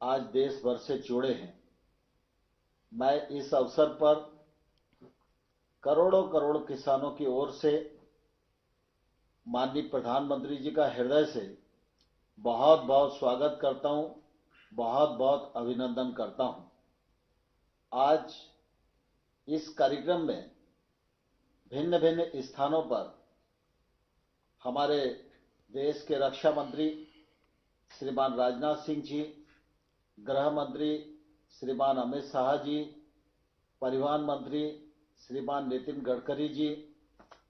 आज देश भर से जुड़े हैं। मैं इस अवसर पर करोड़ों करोड़ किसानों की ओर से माननीय प्रधानमंत्री जी का हृदय से बहुत बहुत स्वागत करता हूं, बहुत बहुत अभिनंदन करता हूं। आज इस कार्यक्रम में भिन्न भिन्न स्थानों पर हमारे देश के रक्षा मंत्री श्रीमान राजनाथ सिंह जी, गृह मंत्री श्रीमान अमित शाह जी, परिवहन मंत्री श्रीमान नितिन गडकरी जी,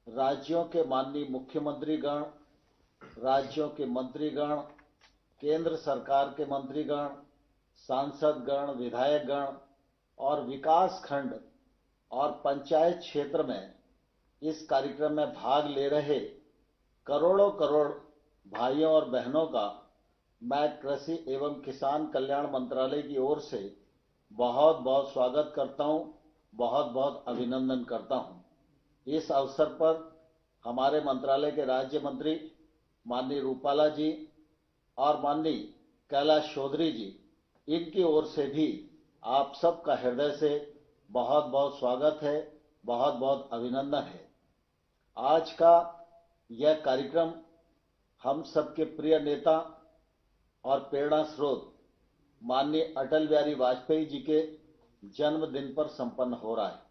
राज्यों के माननीय मुख्यमंत्रीगण, राज्यों के मंत्रीगण, केंद्र सरकार के मंत्रीगण, सांसदगण, विधायकगण और विकास खंड और पंचायत क्षेत्र में इस कार्यक्रम में भाग ले रहे करोड़ों करोड़ भाइयों और बहनों का मैं कृषि एवं किसान कल्याण मंत्रालय की ओर से बहुत बहुत स्वागत करता हूं, बहुत बहुत अभिनंदन करता हूं। इस अवसर पर हमारे मंत्रालय के राज्य मंत्री माननीय रूपाला जी और माननीय कैलाश चौधरी जी, इनकी ओर से भी आप सबका हृदय से बहुत बहुत स्वागत है, बहुत बहुत अभिनंदन है। आज का यह कार्यक्रम हम सबके प्रिय नेता और प्रेरणा स्रोत माननीय अटल बिहारी वाजपेयी जी के जन्मदिन पर संपन्न हो रहा है।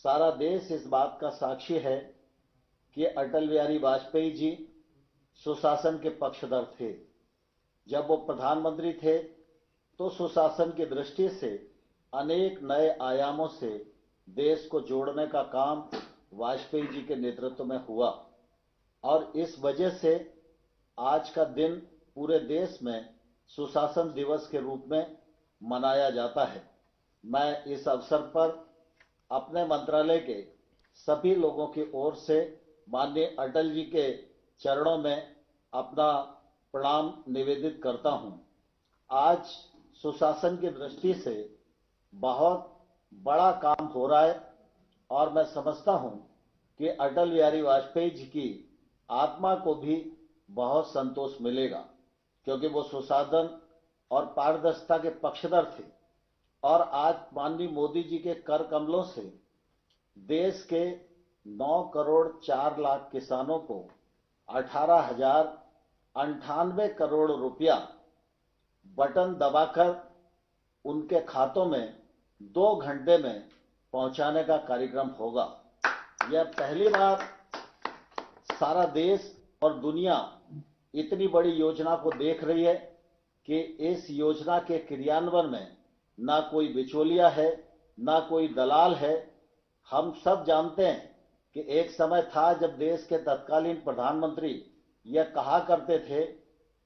सारा देश इस बात का साक्षी है कि अटल बिहारी वाजपेयी जी सुशासन के पक्षधर थे। जब वो प्रधानमंत्री थे तो सुशासन की दृष्टि से अनेक नए आयामों से देश को जोड़ने का काम वाजपेयी जी के नेतृत्व में हुआ और इस वजह से आज का दिन पूरे देश में सुशासन दिवस के रूप में मनाया जाता है। मैं इस अवसर पर अपने मंत्रालय के सभी लोगों की ओर से माननीय अटल जी के चरणों में अपना प्रणाम निवेदित करता हूं। आज सुशासन की दृष्टि से बहुत बड़ा काम हो रहा है और मैं समझता हूं कि अटल बिहारी वाजपेयी जी की आत्मा को भी बहुत संतोष मिलेगा, क्योंकि वो सुशासन और पारदर्शिता के पक्षधर थे और आज माननीय मोदी जी के कर कमलों से देश के 9 करोड़ 4 लाख किसानों को 18,098 करोड़ रुपया बटन दबाकर उनके खातों में 2 घंटे में पहुंचाने का कार्यक्रम होगा। यह पहली बार सारा देश और दुनिया इतनी बड़ी योजना को देख रही है कि इस योजना के क्रियान्वयन में ना कोई बिचौलिया है, ना कोई दलाल है। हम सब जानते हैं कि एक समय था जब देश के तत्कालीन प्रधानमंत्री यह कहा करते थे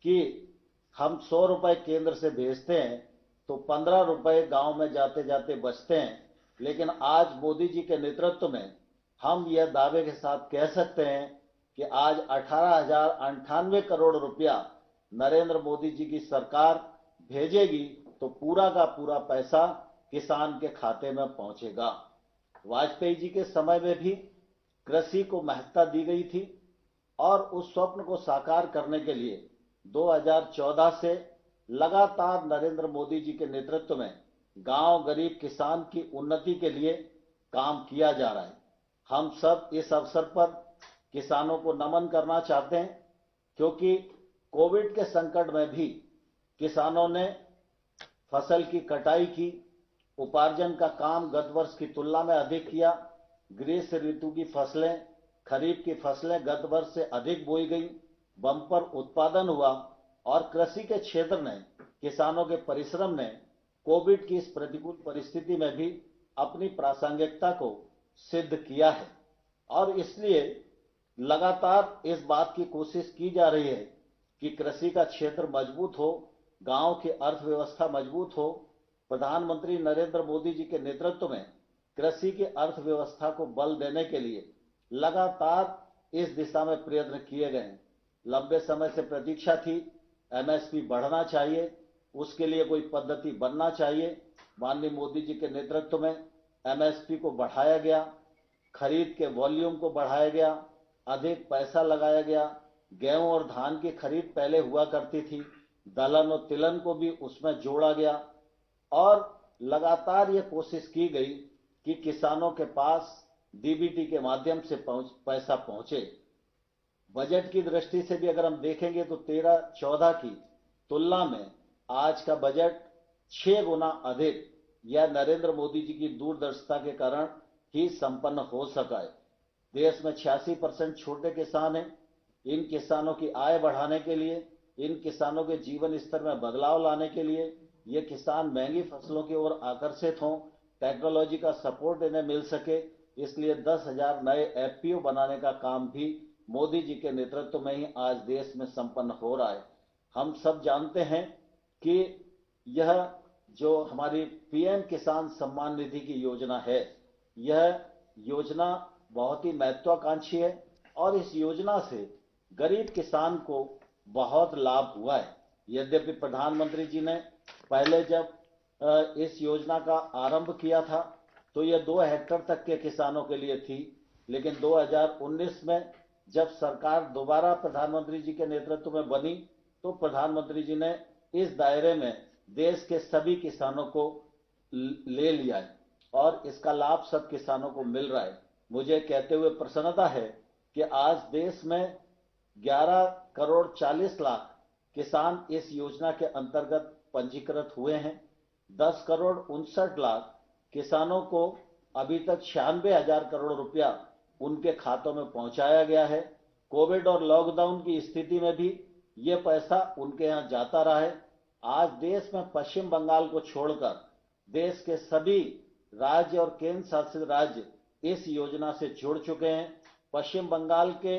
कि हम 100 रुपए केंद्र से भेजते हैं तो 15 रुपए गांव में जाते जाते बचते हैं, लेकिन आज मोदी जी के नेतृत्व में हम यह दावे के साथ कह सकते हैं कि आज 18,098 करोड़ रुपया नरेंद्र मोदी जी की सरकार भेजेगी तो पूरा का पूरा पैसा किसान के खाते में पहुंचेगा। वाजपेयी जी के समय में भी कृषि को महत्ता दी गई थी और उस स्वप्न को साकार करने के लिए 2014 से लगातार नरेंद्र मोदी जी के नेतृत्व में गांव गरीब किसान की उन्नति के लिए काम किया जा रहा है। हम सब इस अवसर पर किसानों को नमन करना चाहते हैं, क्योंकि कोविड के संकट में भी किसानों ने फसल की कटाई की, उपार्जन का काम गत वर्ष की तुलना में अधिक किया। ग्रीष्म ऋतु की फसलें, खरीफ की फसलें गत वर्ष से अधिक बोई गई, बम्पर उत्पादन हुआ और कृषि के क्षेत्र ने, किसानों के परिश्रम ने कोविड की इस प्रतिकूल परिस्थिति में भी अपनी प्रासंगिकता को सिद्ध किया है और इसलिए लगातार इस बात की कोशिश की जा रही है कि कृषि का क्षेत्र मजबूत हो, गांव की अर्थव्यवस्था मजबूत हो। प्रधानमंत्री नरेंद्र मोदी जी के नेतृत्व में कृषि की अर्थव्यवस्था को बल देने के लिए लगातार इस दिशा में प्रयत्न किए गए हैं। लंबे समय से प्रतीक्षा थी, एमएसपी बढ़ना चाहिए, उसके लिए कोई पद्धति बनना चाहिए। माननीय मोदी जी के नेतृत्व में एमएसपी को बढ़ाया गया, खरीद के वॉल्यूम को बढ़ाया गया, अधिक पैसा लगाया गया। गेहूं और धान की खरीद पहले हुआ करती थी, दलहन और तिलहन को भी उसमें जोड़ा गया और लगातार ये कोशिश की गई कि किसानों के पास डीबीटी के माध्यम से पैसा पहुंचे। बजट की दृष्टि से भी अगर हम देखेंगे तो 13-14 की तुलना में आज का बजट 6 गुना अधिक यह नरेंद्र मोदी जी की दूरदर्शिता के कारण ही संपन्न हो सका है। देश में 86% छोटे किसान हैं। इन किसानों की आय बढ़ाने के लिए, इन किसानों के जीवन स्तर में बदलाव लाने के लिए, ये किसान महंगी फसलों की ओर आकर्षित हों, टेक्नोलॉजी का सपोर्ट इन्हें मिल सके, इसलिए 10,000 नए एफपीओ बनाने का काम भी मोदी जी के नेतृत्व में ही आज देश में संपन्न हो रहा है। हम सब जानते हैं कि यह जो हमारी पीएम किसान सम्मान निधि की योजना है, यह योजना बहुत ही महत्वाकांक्षी है और इस योजना से गरीब किसान को बहुत लाभ हुआ है। यद्यपि प्रधानमंत्री जी ने पहले जब इस योजना का आरंभ किया था तो यह 2 हेक्टेयर तक के किसानों के लिए थी, लेकिन 2019 में जब सरकार दोबारा प्रधानमंत्री जी के नेतृत्व में बनी तो प्रधानमंत्री जी ने इस दायरे में देश के सभी किसानों को ले लिया है और इसका लाभ सब किसानों को मिल रहा है। मुझे कहते हुए प्रसन्नता है कि आज देश में 11 करोड़ 40 लाख किसान इस योजना के अंतर्गत पंजीकृत हुए हैं। 10 करोड़ 59 लाख किसानों को अभी तक 96,000 करोड़ रुपया उनके खातों में पहुंचाया गया है। कोविड और लॉकडाउन की स्थिति में भी ये पैसा उनके यहां जाता रहा है। आज देश में पश्चिम बंगाल को छोड़कर देश के सभी राज्य और केंद्र शासित राज्य इस योजना से जुड़ चुके हैं। पश्चिम बंगाल के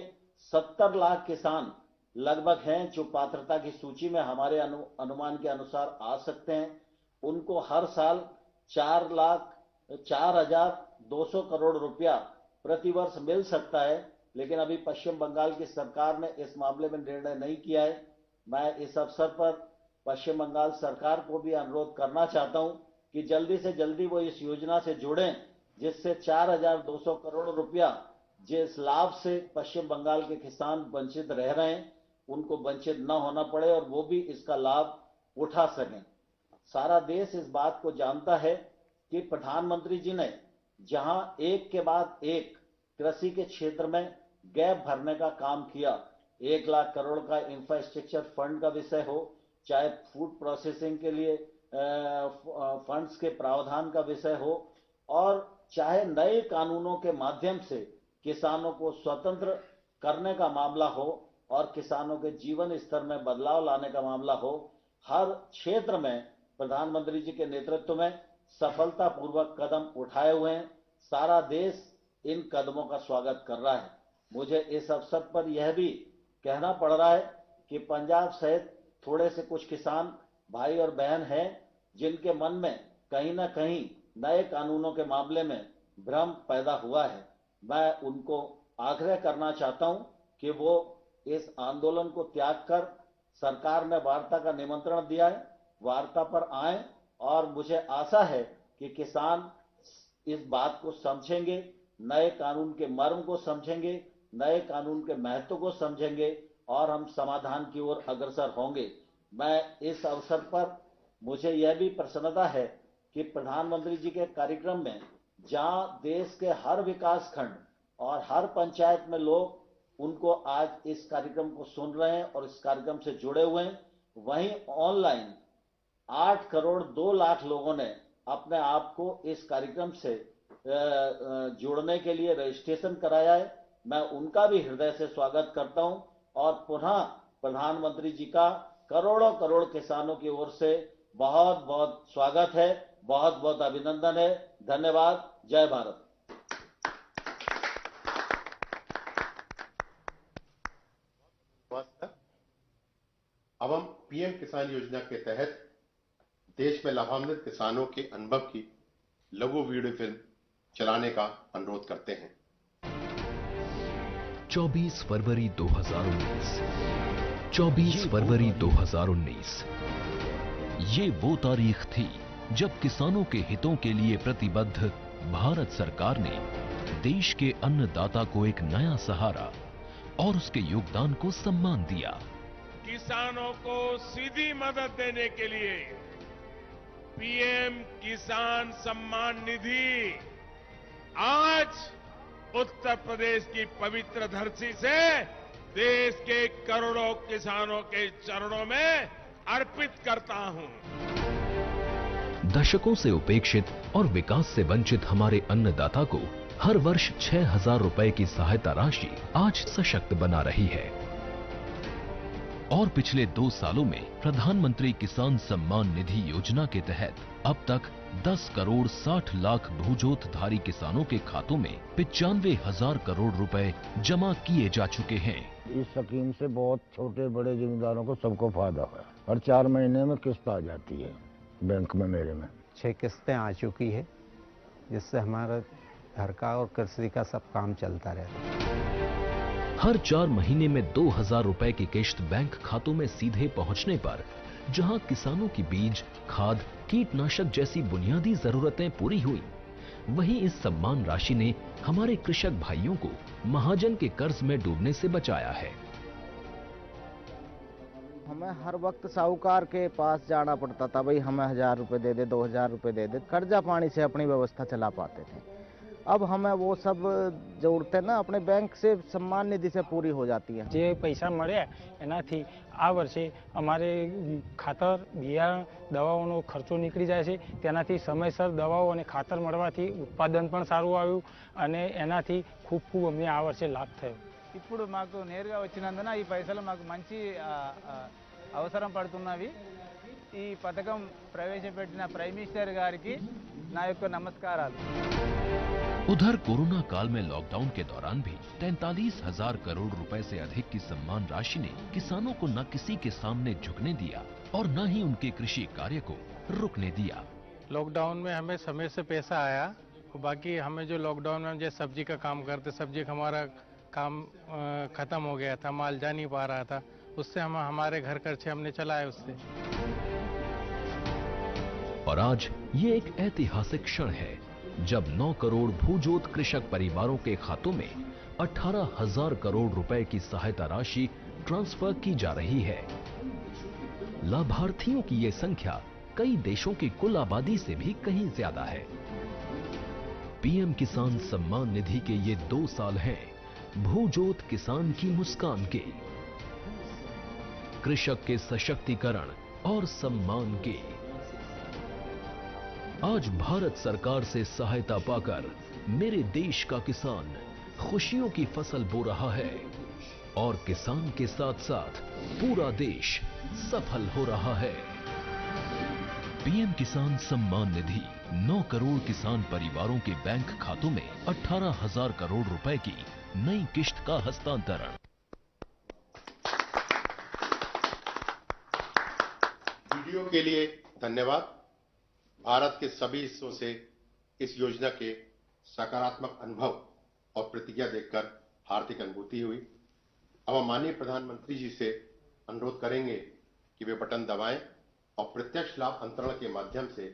70 लाख किसान लगभग हैं जो पात्रता की सूची में हमारे अनुमान के अनुसार आ सकते हैं। उनको हर साल 4,0200 करोड़ रुपया प्रतिवर्ष मिल सकता है, लेकिन अभी पश्चिम बंगाल की सरकार ने इस मामले में निर्णय नहीं किया है। मैं इस अवसर पर पश्चिम बंगाल सरकार को भी अनुरोध करना चाहता हूं कि जल्दी से जल्दी वो इस योजना से जुड़ें, जिससे 4,200 करोड़ रुपया जिस लाभ से पश्चिम बंगाल के किसान वंचित रह रहे हैं उनको वंचित न होना पड़े और वो भी इसका लाभ उठा सकें। सारा देश इस बात को जानता है कि प्रधानमंत्री जी ने जहां एक के बाद एक कृषि के क्षेत्र में गैप भरने का काम किया, 1 लाख करोड़ का इंफ्रास्ट्रक्चर फंड का विषय हो, चाहे फूड प्रोसेसिंग के लिए फंड्स के प्रावधान का विषय हो और चाहे नए कानूनों के माध्यम से किसानों को स्वतंत्र करने का मामला हो और किसानों के जीवन स्तर में बदलाव लाने का मामला हो, हर क्षेत्र में प्रधानमंत्री जी के नेतृत्व में सफलतापूर्वक कदम उठाए हुए हैं। सारा देश इन कदमों का स्वागत कर रहा है। मुझे इस अवसर पर यह भी कहना पड़ रहा है कि पंजाब सहित थोड़े से कुछ किसान भाई और बहन हैं जिनके मन में कहीं ना कहीं नए कानूनों के मामले में भ्रम पैदा हुआ है। मैं उनको आग्रह करना चाहता हूं कि वो इस आंदोलन को त्याग कर, सरकार ने वार्ता का निमंत्रण दिया है, वार्ता पर आए और मुझे आशा है कि किसान इस बात को समझेंगे, नए कानून के मर्म को समझेंगे, नए कानून के महत्व को समझेंगे और हम समाधान की ओर अग्रसर होंगे। मैं इस अवसर पर मुझे यह भी प्रसन्नता है कि प्रधानमंत्री जी के कार्यक्रम में जहां देश के हर विकास खंड और हर पंचायत में लोग उनको आज इस कार्यक्रम को सुन रहे हैं और इस कार्यक्रम से जुड़े हुए हैं, वहीं ऑनलाइन 8 करोड़ 2 लाख लोगों ने अपने आप को इस कार्यक्रम से जुड़ने के लिए रजिस्ट्रेशन कराया है। मैं उनका भी हृदय से स्वागत करता हूं और पुनः प्रधानमंत्री जी का करोड़ों करोड़ किसानों की ओर से बहुत बहुत स्वागत है, बहुत बहुत अभिनंदन है। धन्यवाद। जय भारत। अब हम पीएम किसान योजना के तहत देश में लाभान्वित किसानों के अनुभव की लघु वीडियो फिल्म चलाने का अनुरोध करते हैं। 24 फरवरी 2019 24 फरवरी 2019 ये वो तारीख थी जब किसानों के हितों के लिए प्रतिबद्ध भारत सरकार ने देश के अन्नदाता को एक नया सहारा और उसके योगदान को सम्मान दिया। किसानों को सीधी मदद देने के लिए पीएम किसान सम्मान निधि आज उत्तर प्रदेश की पवित्र धरती से देश के करोड़ों किसानों के चरणों में अर्पित करता हूं। दशकों से उपेक्षित और विकास से वंचित हमारे अन्नदाता को हर वर्ष 6,000 रुपए की सहायता राशि आज सशक्त बना रही है। और पिछले 2 सालों में प्रधानमंत्री किसान सम्मान निधि योजना के तहत अब तक 10 करोड़ 60 लाख भूजोतधारी किसानों के खातों में 95,000 करोड़ रुपए जमा किए जा चुके हैं। इस स्कीम से बहुत छोटे बड़े जिम्मेदारों को सबको फायदा है और 4 महीने में किस्त आ जाती है बैंक में। मेरे में 6 किस्तें आ चुकी है, जिससे हमारा घर का और कृषि का सब काम चलता रहता है। हर 4 महीने में 2,000 रुपए की किश्त बैंक खातों में सीधे पहुंचने पर जहां किसानों की बीज, खाद, कीटनाशक जैसी बुनियादी जरूरतें पूरी हुई, वहीं इस सम्मान राशि ने हमारे कृषक भाइयों को महाजन के कर्ज में डूबने से बचाया है। हमें हर वक्त साहूकार के पास जाना पड़ता था, भाई हमें 1,000 रुपए दे दे, 2,000 रुपए दे दे, कर्जा पानी से अपनी व्यवस्था चला पाते थे। अब हमें वो सब जरूरतें ना अपने बैंक से सम्मान निधि से पूरी हो जाती है। જે પૈસા મળ્યા એનાથી આ વર્ષે અમારે ખાતર, બિયારણ, દવાઓનો ખર્ચો નીકળી જાય છે। તેનાથી સમયસર દવાઓ અને ખાતર મળવાથી ઉત્પાદન પણ સારું આવ્યું અને એનાથી ખૂબ અમને આ વર્ષે લાભ થયો। ఇప్పుడు మాకు నేరుగా వచ్చినందున ఈ పైసలు మాకు మంచి అవసరం పడుతున్నవి। ఈ పథకం ప్రవేశపెట్టిన ప్రైమ్ మినిస్టర్ గారికి నా యొక్క నమస్కారాలు। उधर कोरोना काल में लॉकडाउन के दौरान भी 43,000 करोड़ रुपए से अधिक की सम्मान राशि ने किसानों को न किसी के सामने झुकने दिया और न ही उनके कृषि कार्य को रुकने दिया। लॉकडाउन में हमें समय से पैसा आया, बाकी हमें जो लॉकडाउन में जो सब्जी का काम करते, सब्जी का हमारा काम खत्म हो गया था, माल जा नहीं पा रहा था, उससे हम हमारे घर खर्चे हमने चलाए उससे। और आज ये एक ऐतिहासिक क्षण है जब 9 करोड़ भूजोत कृषक परिवारों के खातों में 18,000 करोड़ रुपए की सहायता राशि ट्रांसफर की जा रही है। लाभार्थियों की ये संख्या कई देशों की कुल आबादी से भी कहीं ज्यादा है। पीएम किसान सम्मान निधि के ये 2 साल हैं भूजोत किसान की मुस्कान के, कृषक के सशक्तिकरण और सम्मान के। आज भारत सरकार से सहायता पाकर मेरे देश का किसान खुशियों की फसल बो रहा है और किसान के साथ साथ पूरा देश सफल हो रहा है। पीएम किसान सम्मान निधि 9 करोड़ किसान परिवारों के बैंक खातों में 18,000 करोड़ रुपए की नई किश्त का हस्तांतरण। वीडियो के लिए धन्यवाद। भारत के सभी हिस्सों से इस योजना के सकारात्मक अनुभव और प्रतिक्रिया देखकर हार्दिक अनुभूति हुई। अब हम माननीय प्रधानमंत्री जी से अनुरोध करेंगे कि वे बटन दबाएं और प्रत्यक्ष लाभ अंतरण के माध्यम से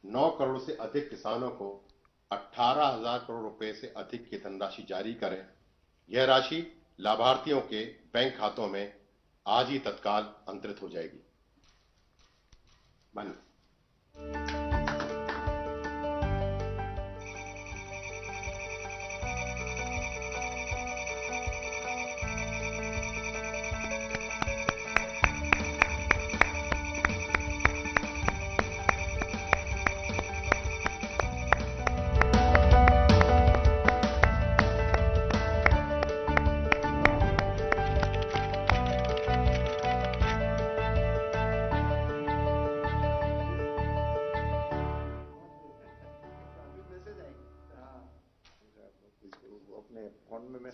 9 करोड़ से अधिक किसानों को 18,000 करोड़ रुपए से अधिक की धनराशि जारी करें। यह राशि लाभार्थियों के बैंक खातों में आज ही तत्काल अंतरित हो जाएगी। माननीय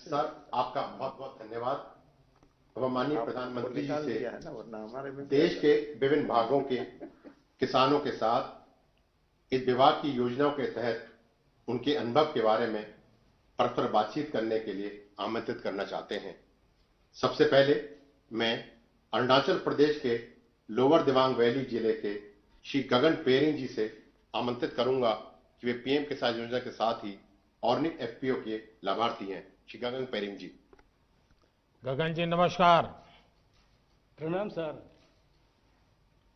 सर, आपका बहुत बहुत धन्यवाद। अब माननीय प्रधानमंत्री जी से देश के विभिन्न भागों के किसानों के साथ इस विभाग की योजनाओं के तहत उनके अनुभव के बारे में परस्पर बातचीत करने के लिए आमंत्रित करना चाहते हैं। सबसे पहले मैं अरुणाचल प्रदेश के लोअर दिबांग वैली जिले के श्री गगन पेरिंग जी से आमंत्रित करूंगा कि वे पीएम किसान योजना के साथ ही ऑर्गेनिक एफपीओ के लाभार्थी हैं। श्री गगन पेरिंग जी। गगन जी नमस्कार। प्रणाम सर।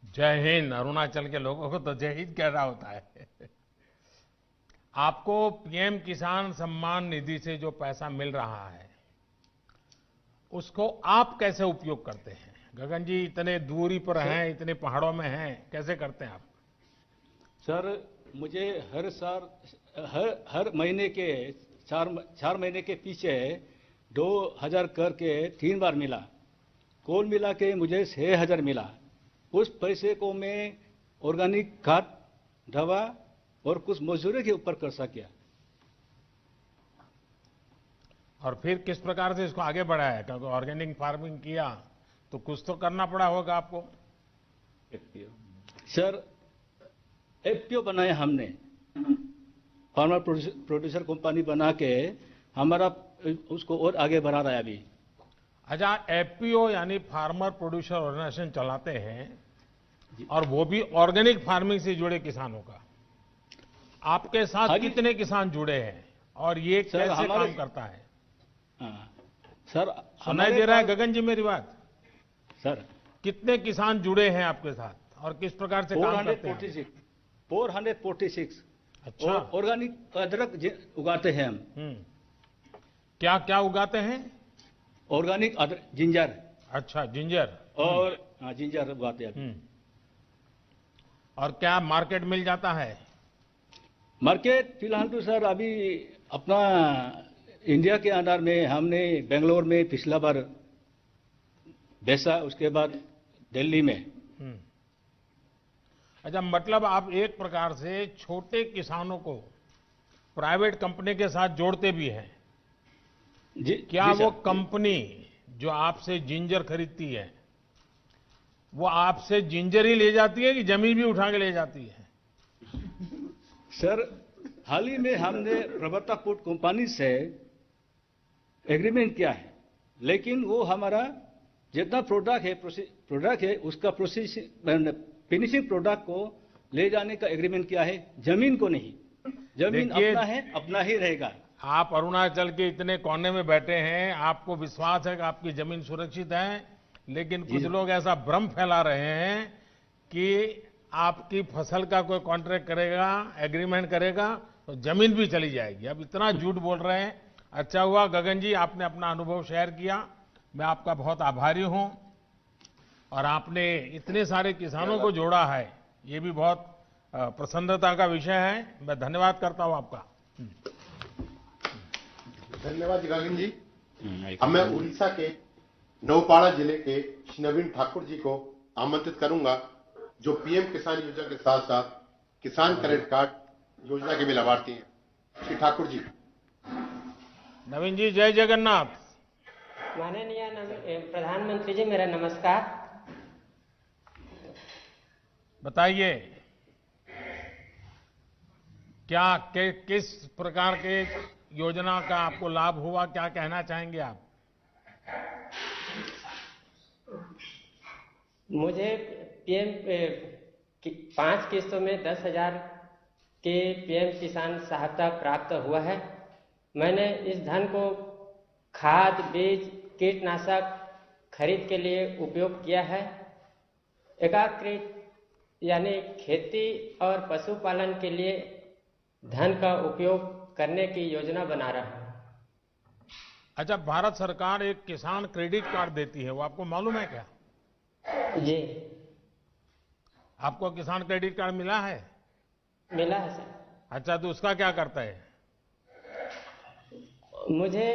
जय हिंद। अरुणाचल के लोगों को तो जय हिंद कहना होता है। आपको पीएम किसान सम्मान निधि से जो पैसा मिल रहा है उसको आप कैसे उपयोग करते हैं? गगन जी इतने दूरी पर हैं, इतने पहाड़ों में हैं, कैसे करते हैं आप? सर मुझे हर साल हर महीने के चार महीने के पीछे 2000 करके 3 बार मिला। कुल मिला के मुझे 6000 मिला। उस पैसे को मैं ऑर्गेनिक खाद, दवा और कुछ मजदूरी के ऊपर कर सकिया। और फिर किस प्रकार से इसको आगे बढ़ाया? क्योंकि ऑर्गेनिक फार्मिंग किया तो कुछ तो करना पड़ा होगा आपको। सर एफपीओ बनाया हमने, फार्मर प्रोड्यूसर कंपनी बना के हमारा उसको और आगे बढ़ा रहा है अभी। अच्छा, एफपीओ यानी फार्मर प्रोड्यूसर ऑर्गेनाइजेशन चलाते हैं और वो भी ऑर्गेनिक फार्मिंग से जुड़े किसानों का। आपके साथ कितने किसान जुड़े हैं और ये कैसे काम करता है? सर सुनाई दे रहा है गगन जी मेरी बात? सर कितने किसान जुड़े हैं आपके साथ और किस प्रकार से काम करते हैं? 446। अच्छा, ऑर्गेनिक अदरक उगाते हैं हम। क्या क्या उगाते हैं? ऑर्गेनिक अदरक, जिंजर। अच्छा, जिंजर। और जिंजर उगाते हैं। और क्या मार्केट मिल जाता है? मार्केट फिलहाल तो सर अभी अपना इंडिया के अंदर में हमने बेंगलोर में पिछला बार बेचा, उसके बाद दिल्ली में। अच्छा, मतलब आप एक प्रकार से छोटे किसानों को प्राइवेट कंपनी के साथ जोड़ते भी हैं। क्या वो कंपनी जो आपसे जिंजर खरीदती है वो आपसे जिंजर ही ले जाती है कि जमीन भी उठा के ले जाती है? सर हाल ही में हमने प्रवर्ता फूड कंपनी से एग्रीमेंट किया है, लेकिन वो हमारा जितना प्रोडक्ट है उसका फिनिशिंग प्रोडक्ट को ले जाने का एग्रीमेंट किया है, जमीन को नहीं। जमीन अपना है, अपना ही रहेगा। आप अरुणाचल के इतने कोने में बैठे हैं, आपको विश्वास है कि आपकी जमीन सुरक्षित है, लेकिन कुछ लोग ऐसा भ्रम फैला रहे हैं कि आपकी फसल का कोई कॉन्ट्रैक्ट करेगा, एग्रीमेंट करेगा तो जमीन भी चली जाएगी। अब इतना झूठ बोल रहे हैं। अच्छा हुआ गगन जी आपने अपना अनुभव शेयर किया, मैं आपका बहुत आभारी हूं। और आपने इतने सारे किसानों को जोड़ा है, ये भी बहुत प्रसन्नता का विषय है। मैं धन्यवाद करता हूं आपका। धन्यवाद गगन जी। अब मैं उड़ीसा के नौपाड़ा जिले के श्री नवीन ठाकुर जी को आमंत्रित करूंगा, जो पीएम किसान योजना के साथ साथ किसान क्रेडिट कार्ड योजना के भी लाभार्थी हैं। श्री ठाकुर जी। नवीन जी, जय जगन्नाथ। माननीय प्रधानमंत्री जी, मेरा नमस्कार। बताइए क्या किस प्रकार के योजना का आपको लाभ हुआ, क्या कहना चाहेंगे आप? मुझे पीएम 5 किस्तों में 10,000 के पीएम किसान सहायता प्राप्त हुआ है। मैंने इस धन को खाद, बीज, कीटनाशक खरीद के लिए उपयोग किया है। एकीकृत यानी खेती और पशुपालन के लिए धन का उपयोग करने की योजना बना रहा हूं। अच्छा, भारत सरकार एक किसान क्रेडिट कार्ड देती है, वो आपको मालूम है क्या? जी। आपको किसान क्रेडिट कार्ड मिला है? मिला है सर। अच्छा, तो उसका क्या करता है? मुझे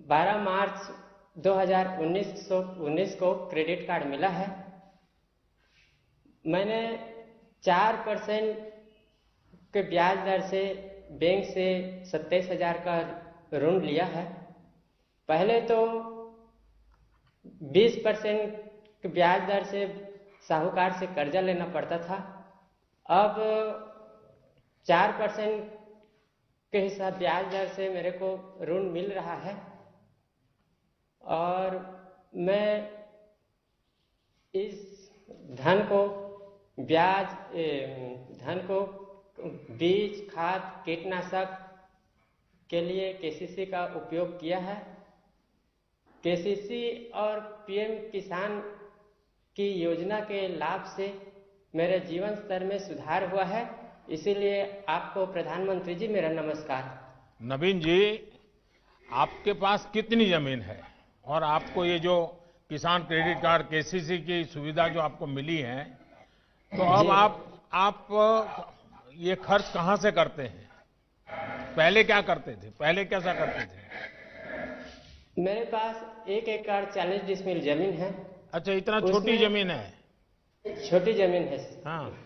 12 मार्च 2019 को क्रेडिट कार्ड मिला है। मैंने 4% के ब्याज दर से बैंक से 27,000 का ऋण लिया है। पहले तो 20% के ब्याज दर से साहूकार से कर्जा लेना पड़ता था। अब 4% के हिसाब ब्याज दर से मेरे को ऋण मिल रहा है और मैं इस धन को बीज, खाद, कीटनाशक के लिए केसीसी का उपयोग किया है। केसीसी और पीएम किसान की योजना के लाभ से मेरे जीवन स्तर में सुधार हुआ है। इसीलिए आपको प्रधानमंत्री जी मेरा नमस्कार। नवीन जी, आपके पास कितनी जमीन है और आपको ये जो किसान क्रेडिट कार्ड केसीसी की सुविधा जो आपको मिली है, तो अब आप ये खर्च कहाँ से करते हैं? पहले क्या करते थे? पहले कैसा करते थे? मेरे पास 1 एकड़ 40 डिसमिल जमीन है। अच्छा, इतना छोटी जमीन है? छोटी जमीन है। हाँ।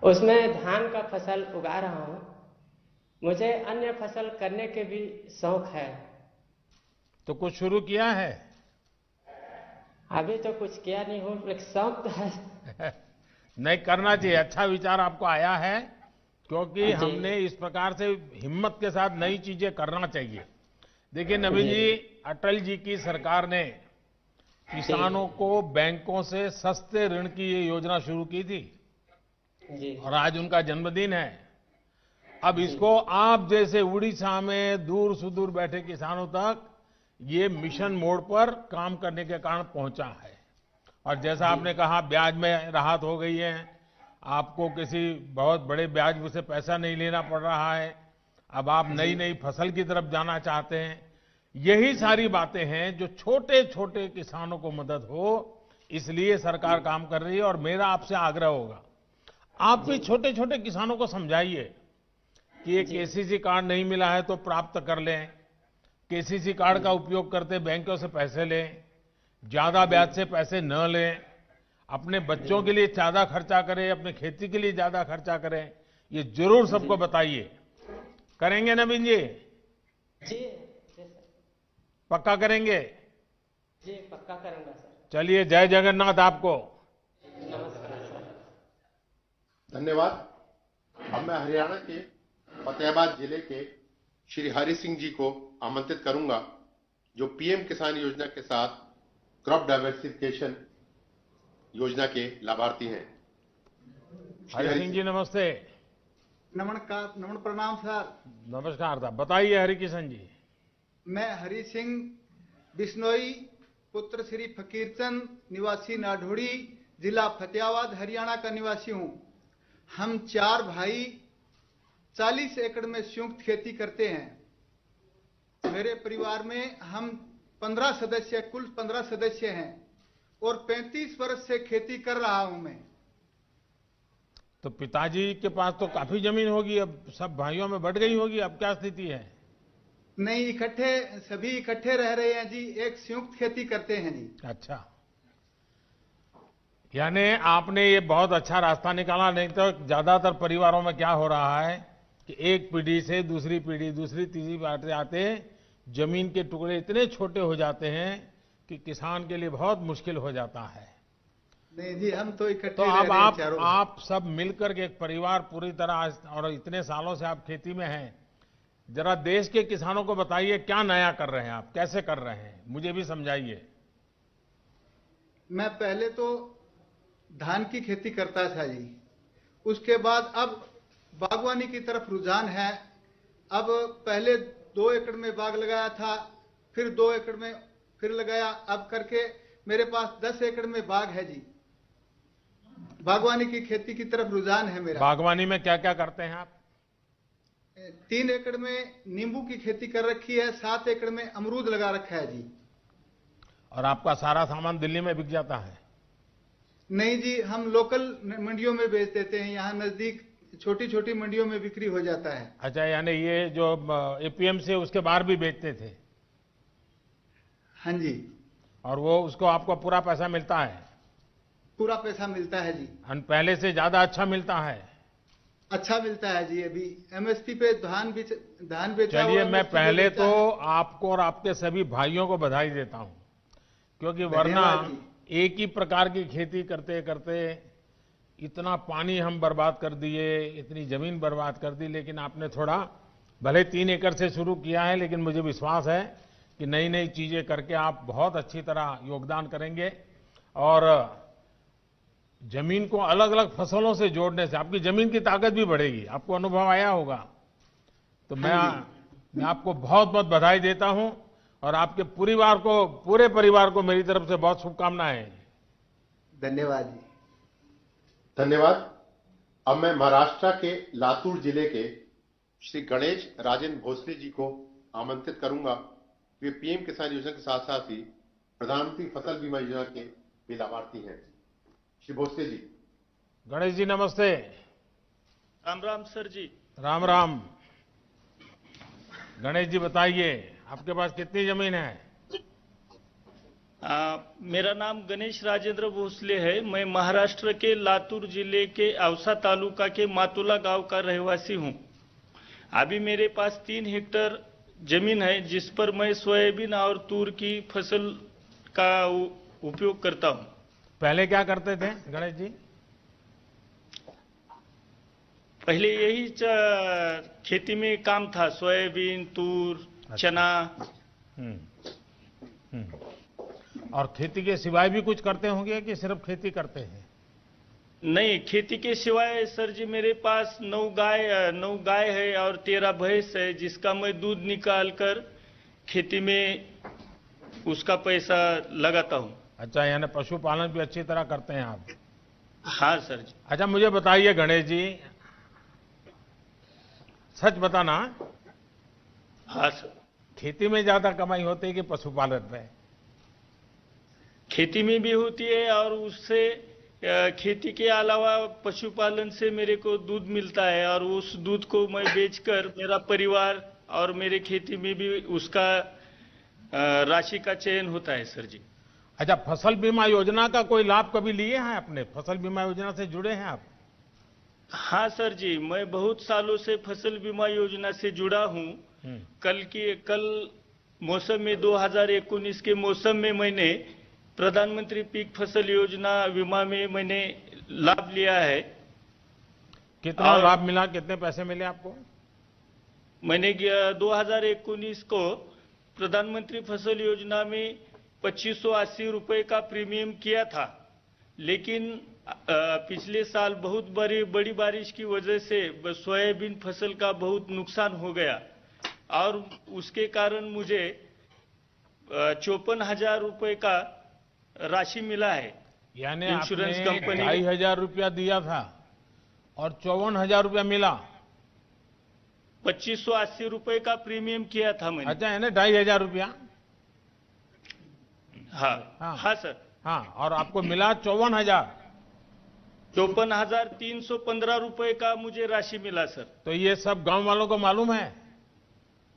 उसमें धान का फसल उगा रहा हूँ। मुझे अन्य फसल करने के भी शौक है। तो कुछ शुरू किया है? अभी तो कुछ किया नहीं हूँ, लेकिन शौक तो है। नहीं, करना चाहिए। अच्छा विचार आपको आया है, क्योंकि हमने इस प्रकार से हिम्मत के साथ नई चीजें करना चाहिए। देखिए नवीन जी, अटल जी की सरकार ने किसानों को बैंकों से सस्ते ऋण की ये योजना शुरू की थी और आज उनका जन्मदिन है। अब इसको आप जैसे उड़ीसा में दूर सुदूर बैठे किसानों तक ये मिशन मोड पर काम करने के कारण पहुंचा है। और जैसा आपने कहा, ब्याज में राहत हो गई है, आपको किसी बहुत बड़े ब्याज से पैसा नहीं लेना पड़ रहा है। अब आप नई नई फसल की तरफ जाना चाहते हैं। यही सारी बातें हैं जो छोटे छोटे किसानों को मदद हो, इसलिए सरकार काम कर रही है। और मेरा आपसे आग्रह होगा, आप भी छोटे छोटे किसानों को समझाइए कि ये केसीसी कार्ड नहीं मिला है तो प्राप्त कर लें, केसीसी कार्ड का उपयोग करते बैंकों से पैसे लें, ज्यादा ब्याज से पैसे न लें, अपने बच्चों के लिए ज्यादा खर्चा करें, अपने खेती के लिए ज्यादा खर्चा करें। ये जरूर सबको बताइए। करेंगे नवीन जी? जी पक्का करेंगे? जी पक्का करूंगा सर। चलिए, जय जगन्नाथ आपको। नमस्कार सर। धन्यवाद। अब मैं हरियाणा के फतेहाबाद जिले के श्री हरि सिंह जी को आमंत्रित करूंगा, जो पीएम किसान योजना के साथ क्रॉप डाइवर्सिफिकेशन योजना के लाभार्थी हैं। हरि सिंह जी नमस्ते। नमस्कार, नमन प्रणाम सर। नमस्कार साहब, बताइए हरि किशन जी। मैं हरि सिंह बिश्नोई, पुत्र श्री फकीरचंद, निवासी नाढोड़ी, जिला फतेहाबाद, हरियाणा का निवासी हूं। हम 4 भाई 40 एकड़ में संयुक्त खेती करते हैं। मेरे परिवार में हम 15 सदस्य, कुल 15 सदस्य हैं और 35 वर्ष से खेती कर रहा हूं मैं। तो पिताजी के पास तो काफी जमीन होगी, अब सब भाइयों में बढ़ गई होगी, अब क्या स्थिति है? नहीं, इकट्ठे, सभी इकट्ठे रह रहे हैं जी, एक संयुक्त खेती करते हैं जी। अच्छा, यानी आपने ये बहुत अच्छा रास्ता निकाला। नहीं तो ज्यादातर परिवारों में क्या हो रहा है कि एक पीढ़ी से दूसरी पीढ़ी, दूसरी तीसरी बातें आते जमीन के टुकड़े इतने छोटे हो जाते हैं कि किसान के लिए बहुत मुश्किल हो जाता है। नहीं जी, हम तो इकट्ठे तो रह अब रहे हैं आप सब मिलकर के एक परिवार पूरी तरह, और इतने सालों से आप खेती में हैं, जरा देश के किसानों को बताइए क्या नया कर रहे हैं आप, कैसे कर रहे हैं, मुझे भी समझाइए। मैं पहले तो धान की खेती करता था जी, उसके बाद अब बागवानी की तरफ रुझान है। अब पहले 2 एकड़ में बाग लगाया था, फिर 2 एकड़ में फिर लगाया, अब करके मेरे पास 10 एकड़ में बाग है जी। बागवानी की खेती की तरफ रुझान है मेरा। बागवानी में क्या क्या करते हैं आप? 3 एकड़ में नींबू की खेती कर रखी है, 7 एकड़ में अमरूद लगा रखा है जी। और आपका सारा सामान दिल्ली में बिक जाता है? नहीं जी, हम लोकल मंडियों में बेच देते हैं, यहाँ नजदीक छोटी छोटी मंडियों में बिक्री हो जाता है। अच्छा, यानी ये जो एपीएमसी है उसके बाहर भी बेचते थे? हाँ जी। और वो उसको आपको पूरा पैसा मिलता है? पूरा पैसा मिलता है जी। पहले से ज्यादा अच्छा मिलता है? अच्छा मिलता है जी। अभी एमएसपी पे धान बेचा। चलिए, मैं पहले तो आपको और आपके सभी भाइयों को बधाई देता हूं, क्योंकि वरना एक ही प्रकार की खेती करते करते इतना पानी हम बर्बाद कर दिए, इतनी जमीन बर्बाद कर दी। लेकिन आपने थोड़ा, भले 3 एकड़ से शुरू किया है, लेकिन मुझे विश्वास है कि नई नई चीजें करके आप बहुत अच्छी तरह योगदान करेंगे। और जमीन को अलग अलग फसलों से जोड़ने से आपकी जमीन की ताकत भी बढ़ेगी, आपको अनुभव आया होगा। तो मैं आपको बहुत बहुत बधाई देता हूं और आपके पूरे परिवार को मेरी तरफ से बहुत शुभकामनाएं। धन्यवाद जी। धन्यवाद। अब मैं महाराष्ट्र के लातूर जिले के श्री गणेश राजेंद्र भोसले जी को आमंत्रित करूंगा। वे पीएम किसान योजना के साथ साथ ही प्रधानमंत्री फसल बीमा योजना के भी लाभार्थी हैं। श्री भोसले जी। गणेश जी नमस्ते। राम राम सर जी। राम राम। गणेश जी बताइए, आपके पास कितनी जमीन है? मेरा नाम गणेश राजेंद्र भोसले है। मैं महाराष्ट्र के लातूर जिले के औसा तालुका के मातुला गांव का रहवासी हूं। अभी मेरे पास 3 हेक्टेयर जमीन है, जिस पर मैं सोयाबीन और तूर की फसल का उपयोग करता हूं। पहले क्या करते थे गणेश जी? पहले यही खेती में काम था, सोयाबीन, तूर, चना। और खेती के सिवाय भी कुछ करते होंगे कि सिर्फ खेती करते हैं? नहीं, खेती के सिवाय सर जी मेरे पास 9 गाय है और 13 भैंस है, जिसका मैं दूध निकाल कर खेती में उसका पैसा लगाता हूं। अच्छा, यानी पशुपालन भी अच्छी तरह करते हैं आप? हाँ सर जी। अच्छा, मुझे बताइए गणेश जी, सच बताना। हाँ सर। खेती में ज्यादा कमाई होती है कि पशुपालन में? खेती में भी होती है और उससे खेती के अलावा पशुपालन से मेरे को दूध मिलता है और उस दूध को मैं बेचकर मेरा परिवार और मेरे खेती में भी उसका राशि का चयन होता है सर जी। अच्छा, फसल बीमा योजना का कोई लाभ कभी लिए हैं आपने? फसल बीमा योजना से जुड़े हैं आप? हाँ सर जी, मैं बहुत सालों से फसल बीमा योजना से जुड़ा हूँ। कल मौसम में 2019 के मौसम में मैंने प्रधानमंत्री पीक फसल योजना बीमा में मैंने लाभ लिया है। कितना लाभ मिला? कितने पैसे मिले आपको? मैंने 2019 को प्रधानमंत्री फसल योजना में 2580 रुपए का प्रीमियम किया था, लेकिन पिछले साल बहुत बड़ी बारिश की वजह से सोयाबीन फसल का बहुत नुकसान हो गया और उसके कारण मुझे 54,000 रुपए का राशि मिला है। यानी इंश्योरेंस आपने कंपनी 2,500 रुपया दिया था और 54,000 रुपया मिला? 2580 रुपए का प्रीमियम किया था मैंने। अच्छा, यानी 2,500 रुपया? हाँ सर। हाँ, और आपको मिला 54,000? 54,315 रुपए का मुझे राशि मिला सर। तो ये सब गांव वालों को मालूम है?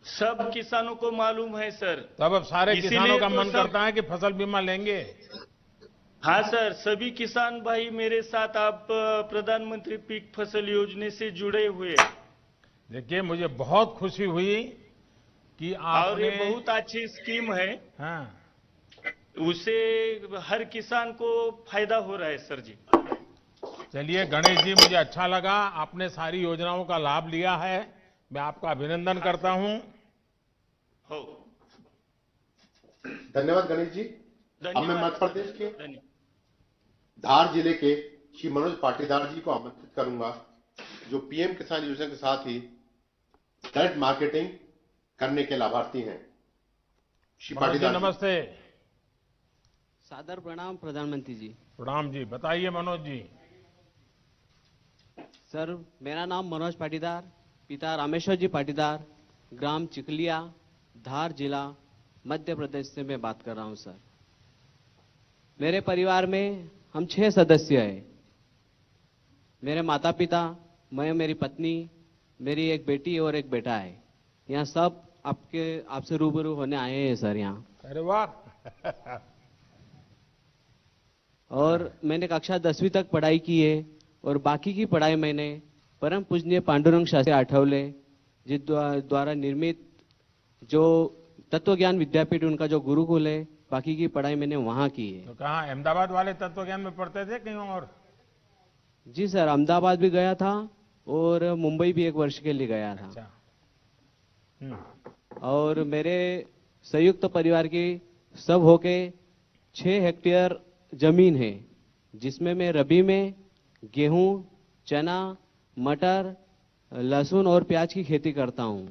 सब किसानों को मालूम है सर। तब अब सारे किसानों का मन करता है कि फसल बीमा लेंगे? हाँ सर, सभी किसान भाई मेरे साथ आप प्रधानमंत्री पीक फसल योजना से जुड़े हुए। देखिए, मुझे बहुत खुशी हुई कि आपने, और ये बहुत अच्छी स्कीम है। हाँ, उससे हर किसान को फायदा हो रहा है सर जी। चलिए गणेश जी, मुझे अच्छा लगा आपने सारी योजनाओं का लाभ लिया है। मैं आपका अभिनंदन करता हूं। धन्यवाद गणेश जी। अब मैं मध्य प्रदेश के धार जिले के श्री मनोज पाटीदार जी को आमंत्रित करूंगा, जो पीएम किसान योजना के साथ ही डायरेक्ट मार्केटिंग करने के लाभार्थी हैं। श्री पाटीदार नमस्ते। सादर प्रणाम प्रधानमंत्री जी। प्रणाम जी। बताइए मनोज जी। सर, मेरा नाम मनोज पाटीदार, पिता रामेश्वर जी पाटीदार, ग्राम चिकलिया, धार जिला, मध्य प्रदेश से मैं बात कर रहा हूं सर। मेरे परिवार में हम 6 सदस्य हैं। मेरे माता पिता, मैं, मेरी पत्नी, मेरी एक बेटी और एक बेटा है। यहाँ सब आपसे रूबरू होने आए हैं सर यहाँ। अरे वाह। और मैंने कक्षा 10वीं तक पढ़ाई की है और बाकी की पढ़ाई मैंने परम पूजनीय पांडुरंग शास्त्री आठवले जी द्वारा निर्मित जो तत्व ज्ञान विद्यापीठ, उनका जो गुरुकुल है, बाकी की पढ़ाई मैंने वहां की है। तो कहाँ, अहमदाबाद वाले तत्व ज्ञान में पढ़ते थे कहीं और? जी सर, अहमदाबाद भी गया था और मुंबई भी 1 वर्ष के लिए गया था। अच्छा। और मेरे संयुक्त परिवार की सब होके 6 हेक्टेयर जमीन है, जिसमें मैं रबी में गेहूं, चना, मटर, लहसुन और प्याज की खेती करता हूं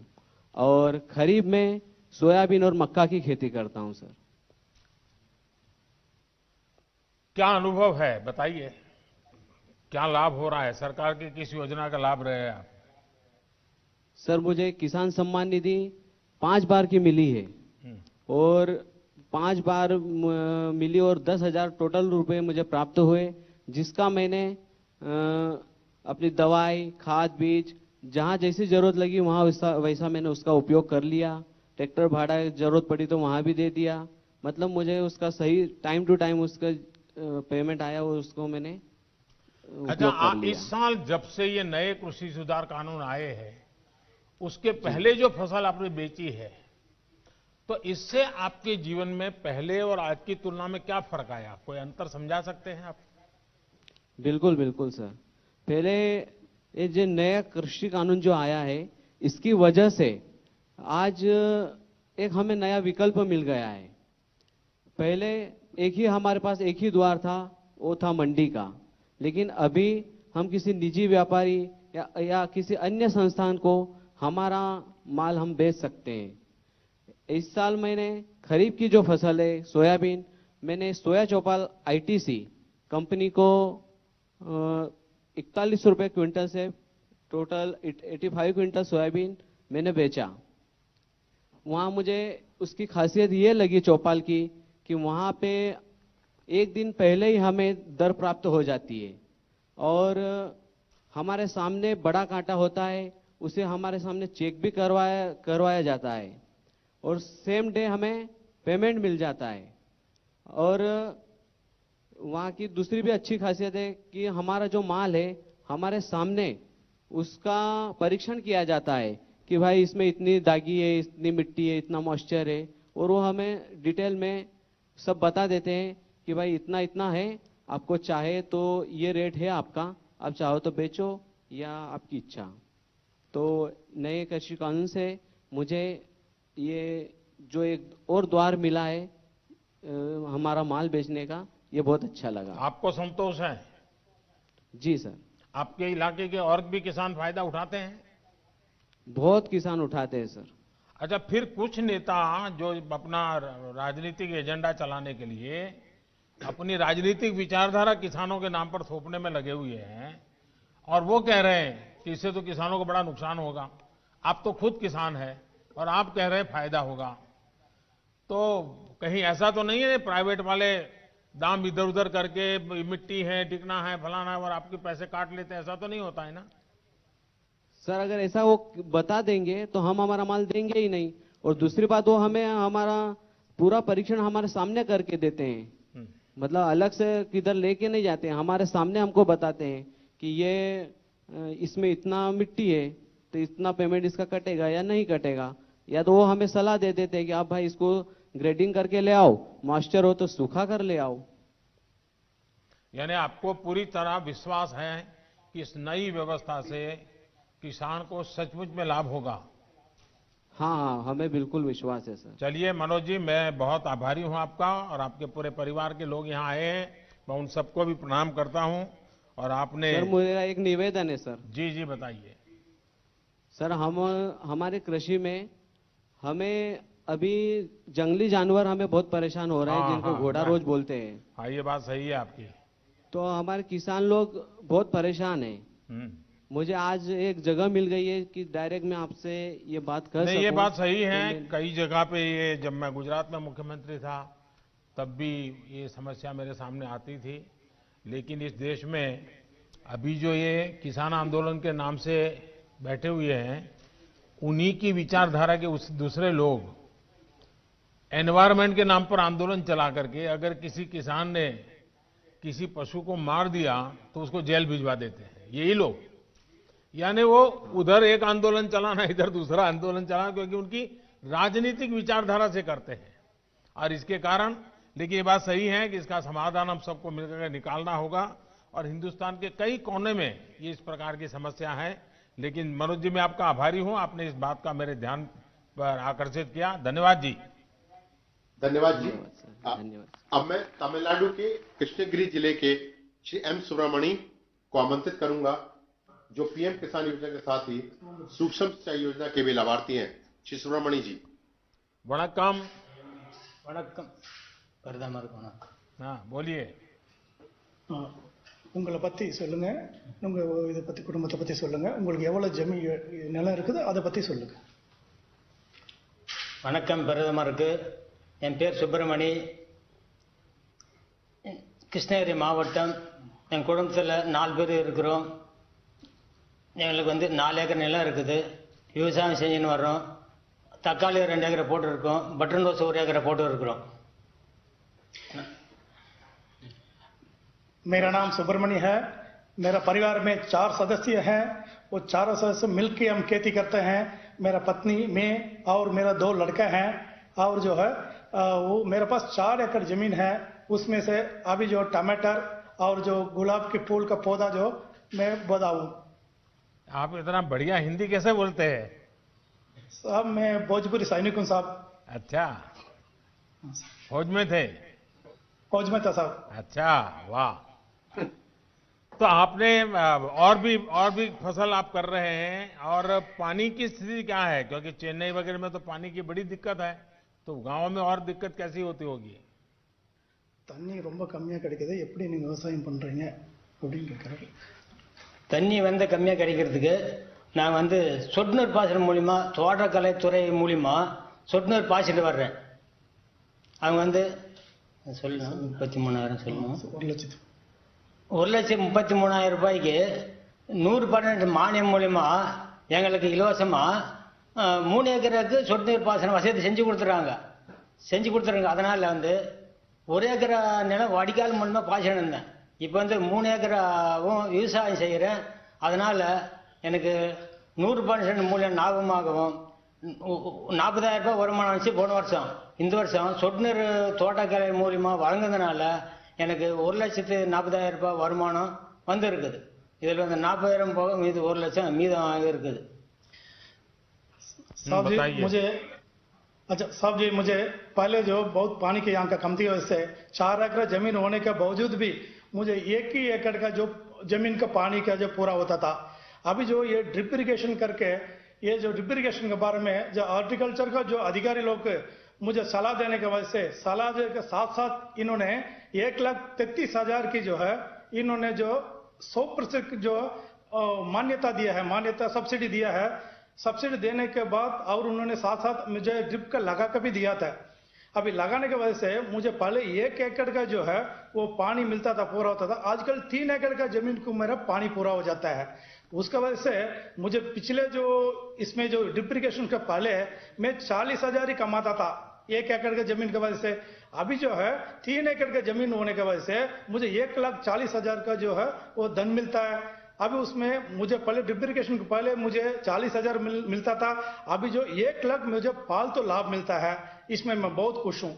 और खरीफ में सोयाबीन और मक्का की खेती करता हूं सर। क्या अनुभव है बताइए, क्या लाभ हो रहा है, सरकार की किस योजना का लाभ रहे हैं आप? सर मुझे किसान सम्मान निधि 5 बार की मिली है और 5 बार मिली और 10,000 टोटल रुपए मुझे प्राप्त हुए, जिसका मैंने अपनी दवाई, खाद, बीज जहां जैसी जरूरत लगी वहां वैसा मैंने उसका उपयोग कर लिया। ट्रैक्टर भाड़ा जरूरत पड़ी तो वहां भी दे दिया। मतलब मुझे उसका सही टाइम टू टाइम उसका पेमेंट आया और उसको मैंने उपयोग कर लिया। इस साल जब से ये नए कृषि सुधार कानून आए हैं, उसके पहले जो फसल आपने बेची है, तो इससे आपके जीवन में पहले और आज की तुलना में क्या फर्क आया? कोई अंतर समझा सकते हैं आप? बिल्कुल बिल्कुल सर। पहले ये जो नया कृषि कानून जो आया है, इसकी वजह से आज एक हमें नया विकल्प मिल गया है। पहले एक ही हमारे पास एक ही द्वार था, वो था मंडी का, लेकिन अभी हम किसी निजी व्यापारी या किसी अन्य संस्थान को हमारा माल हम बेच सकते हैं। इस साल मैंने खरीफ की जो फसल है सोयाबीन, मैंने सोया चौपाल आईटीसी कंपनी को 41 रुपए क्विंटल से टोटल 85 क्विंटल सोयाबीन मैंने बेचा। वहां मुझे उसकी खासियत ये लगी चौपाल की कि वहां पे एक दिन पहले ही हमें दर प्राप्त हो जाती है और हमारे सामने बड़ा कांटा होता है, उसे हमारे सामने चेक भी करवाया जाता है और सेम डे हमें पेमेंट मिल जाता है। और वहाँ की दूसरी भी अच्छी खासियत है कि हमारा जो माल है हमारे सामने उसका परीक्षण किया जाता है कि भाई इसमें इतनी दागी है, इतनी मिट्टी है, इतना मॉइस्चर है, और वो हमें डिटेल में सब बता देते हैं कि भाई इतना इतना है, आपको चाहे तो ये रेट है आपका, आप चाहो तो बेचो या आपकी इच्छा। तो नए कृषि कानून से मुझे ये जो एक और द्वार मिला है हमारा माल बेचने का, ये बहुत अच्छा लगा। आपको संतोष है? जी सर। आपके इलाके के और भी किसान फायदा उठाते हैं? बहुत किसान उठाते हैं सर। अच्छा, फिर कुछ नेता जो अपना राजनीतिक एजेंडा चलाने के लिए अपनी राजनीतिक विचारधारा किसानों के नाम पर थोपने में लगे हुए हैं और वो कह रहे हैं कि इससे तो किसानों को बड़ा नुकसान होगा। आप तो खुद किसान हैं और आप कह रहे हैं फायदा होगा, तो कहीं ऐसा तो नहीं है प्राइवेट वाले दाम इधर उधर करके मिट्टी है, टिकना है, फलाना है और आपके पैसे काट लेते हैं? ऐसा तो नहीं होता है ना सर? अगर ऐसा वो बता देंगे तो हम हमारा माल देंगे ही नहीं, और दूसरी बात वो हमें हमारा पूरा परीक्षण हमारे सामने करके देते हैं। मतलब अलग से किधर लेके नहीं जाते हैं, हमारे सामने हमको बताते हैं कि ये इसमें इतना मिट्टी है तो इतना पेमेंट इसका कटेगा या नहीं कटेगा, या तो वो हमें सलाह दे देते हैं कि आप भाई इसको ग्रेडिंग करके ले आओ, मॉइस्चर हो तो सूखा कर ले आओ। यानी आपको पूरी तरह विश्वास है कि इस नई व्यवस्था से किसान को सचमुच में लाभ होगा? हाँ, हमें बिल्कुल विश्वास है सर। चलिए मनोज जी, मैं बहुत आभारी हूं आपका और आपके पूरे परिवार के लोग यहाँ आए हैं, मैं उन सबको भी प्रणाम करता हूं। और आपने सर मेरा एक निवेदन है सर। जी जी बताइए सर। हमारे कृषि में हमें अभी जंगली जानवर हमें बहुत परेशान हो रहे हैं, जिनको घोड़ा रोज बोलते हैं। हाँ, ये बात सही है आपकी। तो हमारे किसान लोग बहुत परेशान हैं। मुझे आज एक जगह मिल गई है कि डायरेक्ट मैं आपसे ये बात कर सकूं। ये बात सही है। कई जगह पे ये, जब मैं गुजरात में मुख्यमंत्री था तब भी ये समस्या मेरे सामने आती थी, लेकिन इस देश में अभी जो ये किसान आंदोलन के नाम से बैठे हुए हैं, उन्हीं की विचारधारा के उस दूसरे लोग एनवायरमेंट के नाम पर आंदोलन चला करके अगर किसी किसान ने किसी पशु को मार दिया तो उसको जेल भिजवा देते हैं यही लोग। यानी वो उधर एक आंदोलन चलाना, इधर दूसरा आंदोलन चलाना, क्योंकि उनकी राजनीतिक विचारधारा से करते हैं। और इसके कारण, लेकिन ये बात सही है कि इसका समाधान हम सबको मिलकर निकालना होगा और हिंदुस्तान के कई कोने में ये इस प्रकार की समस्या है। लेकिन मनोज जी, मैं आपका आभारी हूं, आपने इस बात का मेरे ध्यान पर आकर्षित किया। धन्यवाद जी। धन्यवाद जी। अब मैं तमिलनाडु के कृष्णगिरी जिले के श्री एम सुब्रमणी को आमंत्रित करूंगा, जो पीएम किसान योजना के साथ ही सूक्ष्म सिंचाई योजना के भी लाभार्थी हैं। श्री सुब्रमणी जी। वणक्कम। वणक्कम। प्रदमर वणक्कम। हाँ, बोलिए। உங்களை பற்றி சொல்லுங்க, உங்கள் இதை பற்றி குடும்பத்தை பற்றி சொல்லுங்க, உங்களுக்கு எவ்வளோ ஜமீன் நிலம் இருக்குதோ அதை பற்றி சொல்லுங்க. வணக்கம் பிரதமருக்கு. என் பேர் சுப்பிரமணி, கிருஷ்ணகிரி மாவட்டம். என் குடும்பத்தில் 4 பேர் இருக்கிறோம். எங்களுக்கு வந்து 4 ஏக்கர் நிலம் இருக்குது. விவசாயம் செஞ்சுன்னு வர்றோம். தக்காளி 2 ஏக்கரை போட்டுருக்கோம். பட்டன் ரோஸ் 1 ஏக்கரை போட்டு இருக்கிறோம். मेरा नाम सुब्रमण्य है. मेरा परिवार में 4 सदस्य हैं. वो 4 सदस्य मिलकर हम खेती करते हैं. मेरा पत्नी, मैं और मेरा 2 लड़का हैं. और जो है वो मेरे पास 4 एकड़ जमीन है. उसमें से अभी जो टमाटर और जो गुलाब के फूल का पौधा जो मैं बताऊं. आप इतना बढ़िया हिंदी कैसे बोलते हैं? साहब मैं भोजपुरी सैनिक हूं साहब. अच्छा, फौज में थे? फौज में था साहब. अच्छा, वाह. तो आपने और भी फसल आप कर रहे हैं, और पानी की स्थिति क्या है? क्योंकि चेन्नई वगैरह में तो पानी की बड़ी दिक्कत है, तो गांव में और दिक्कत कैसी होती होगी? தண்ணி ரொம்ப கம்மியா கிடைக்குது, எப்படி நீங்க விவசாயம் பண்றீங்க அப்படின்னு கேட்கறாரு. தண்ணி வந்து கம்மியாக கிடைக்கிறதுக்கு நான் வந்து சொட்டு நீர் பாசனம் மூலிமா, தோட்டக்கலைத்துறை மூலிமா சொட்டு நீர் பாய்ச்சிட்டு வர்றேன். அவங்க வந்து சொல்லணும் 33,000 சொல்லணும். 1,33,000 ரூபாய்க்கு 100% மானியம் மூலிமா எங்களுக்கு இலவசமாக 3 ஏக்கருக்கு சொட்டு நீர் பாசனம் வசதி செஞ்சு கொடுத்துறாங்க. அதனால் வந்து 1 ஏக்கரா நிலம் வடிகால் மூலமாக பாய்ச்சிட்டு இருந்தேன். இப்போ வந்து 3 ஏக்கராவும் விவசாயம் செய்கிறேன். அதனால் எனக்கு 100% மூலியம் லாபமாகவும் 40,000 ரூபாய் வருமானம் வச்சு போன வருஷம். இந்த வருஷம் சொட்டு நீர் தோட்டக்கலை மூலியமாக வழங்குறதுனால எனக்கு 1,40,000 ரூபாய் வருமானம் வந்து இருக்குது. இதில் வந்து 40,000 போக மீது 1 லட்சம் மீதம் இருக்குது. साहब जी मुझे पहले जो बहुत पानी के यहाँ का कमती वजह से 4 एकड़ जमीन होने के बावजूद भी मुझे 1 ही एकड़ का जो जमीन का पानी का जो पूरा होता था. अभी जो ये ड्रिप इरिगेशन करके, ये जो ड्रिप इरिगेशन के बारे में जो हॉर्टिकल्चर का जो अधिकारी लोग मुझे सलाह देने की वजह से, सलाह के साथ साथ इन्होंने 1,33,000 की जो है इन्होंने जो 100% जो मान्यता दिया है, मान्यता सब्सिडी दिया है. सब्सिडी देने के बाद और उन्होंने साथ साथ मुझे ड्रिप का लगा कर भी दिया था. अभी लगाने की वजह से मुझे पहले 1 एकड़ का जो है वो पानी मिलता था, पूरा होता था. आजकल 3 एकड़ का जमीन को मेरा पानी पूरा हो जाता है. उसका वजह से मुझे पिछले जो इसमें जो ड्रिप इरिगेशन के पहले मैं 40,000 ही कमाता था 1 एकड़ के जमीन की वजह से. अभी जो है 3 एकड़ के जमीन होने की वजह से मुझे 1,40,000 का जो है वो धन मिलता है. अभी उसमें मुझे पहले ड्रिप इरिगेशन के पहले मुझे 40,000 मिलता था. अभी जो 1 लाख मुझे फालतू लाभ मिलता है, इसमें मैं बहुत खुश हूं.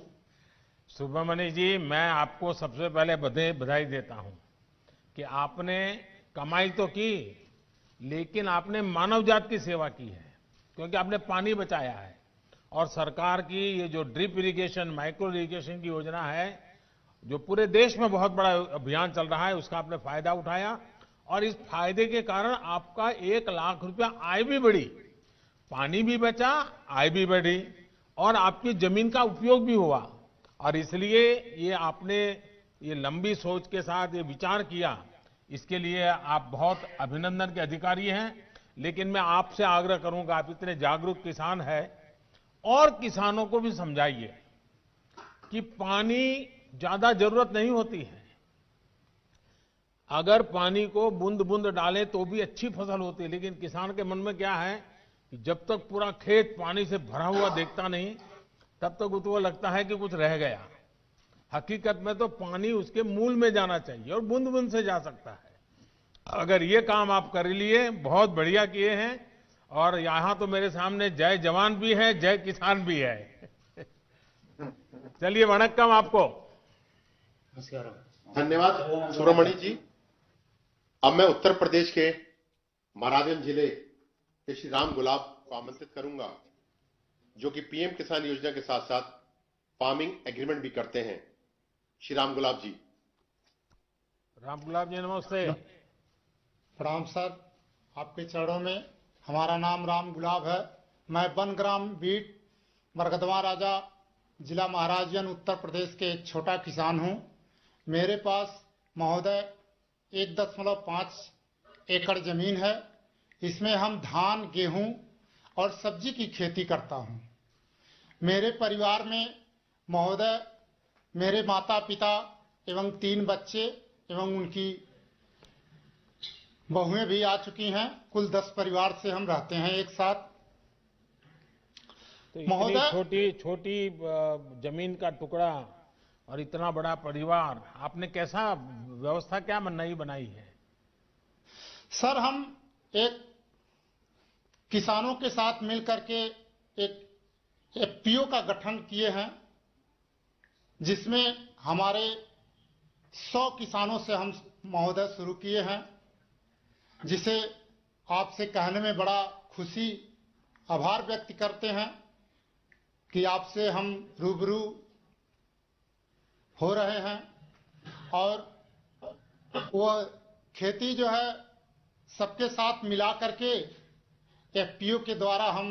सुब्रमण्य जी, मैं आपको सबसे पहले बधाई देता हूं कि आपने कमाई तो की, लेकिन आपने मानव जात की सेवा की है, क्योंकि आपने पानी बचाया है. और सरकार की ये जो ड्रिप इरिगेशन, माइक्रो इरिगेशन की योजना है, जो पूरे देश में बहुत बड़ा अभियान चल रहा है, उसका आपने फायदा उठाया. और इस फायदे के कारण आपका 1 लाख रुपया आय भी बढ़ी, पानी भी बचा, आय भी बढ़ी, और आपकी जमीन का उपयोग भी हुआ. और इसलिए ये आपने ये लंबी सोच के साथ ये विचार किया, इसके लिए आप बहुत अभिनंदन के अधिकारी हैं. लेकिन मैं आपसे आग्रह करूंगा, आप इतने जागरूक किसान हैं, और किसानों को भी समझाइए कि पानी ज्यादा जरूरत नहीं होती है. अगर पानी को बूंद बूंद डालें तो भी अच्छी फसल होती है. लेकिन किसान के मन में क्या है कि जब तक पूरा खेत पानी से भरा हुआ देखता नहीं, तब तक उसको लगता है कि कुछ रह गया. हकीकत में तो पानी उसके मूल में जाना चाहिए और बूंद बूंद से जा सकता है. अगर ये काम आप कर लिए, बहुत बढ़िया किए हैं. और यहां तो मेरे सामने जय जवान भी है, जय किसान भी है. चलिए, वणक्कम आपको. धन्यवाद सुब्रमणि जी. अब मैं उत्तर प्रदेश के महाराजगंज जिले के श्री राम गुलाब को आमंत्रित करूंगा, जो कि पीएम किसान योजना के साथ साथ फार्मिंग एग्रीमेंट भी करते हैं. श्री राम गुलाब जी. राम गुलाब जी नमस्ते. प्रणाम सर, आपके चरणों में. हमारा नाम राम गुलाब है. मैं बनग्राम बीट मरकदवा राजा जिला महाराजगंज उत्तर प्रदेश के एक छोटा किसान हूं. मेरे पास महोदय 1.5 एकड़ जमीन है। इसमें हम धान, गेहूं और सब्जी की खेती करता हूं। मेरे परिवार में महोदय मेरे माता पिता एवं 3 बच्चे एवं उनकी बहुएं भी आ चुकी हैं। कुल 10 परिवार से हम रहते हैं एक साथ। तो इतनी छोटी जमीन का टुकड़ा और इतना बड़ा परिवार, आपने कैसा व्यवस्था क्या नई बनाई है? सर, हम एक किसानों के साथ मिलकर के एक एफपीओ का गठन किए हैं, जिसमें हमारे 100 किसानों से हम महोदय शुरू किए हैं, जिसे आपसे कहने में बड़ा खुशी, आभार व्यक्त करते हैं कि आपसे हम रूबरू हो रहे हैं। और वह खेती जो है सबके साथ मिला करके एफपीओ के द्वारा हम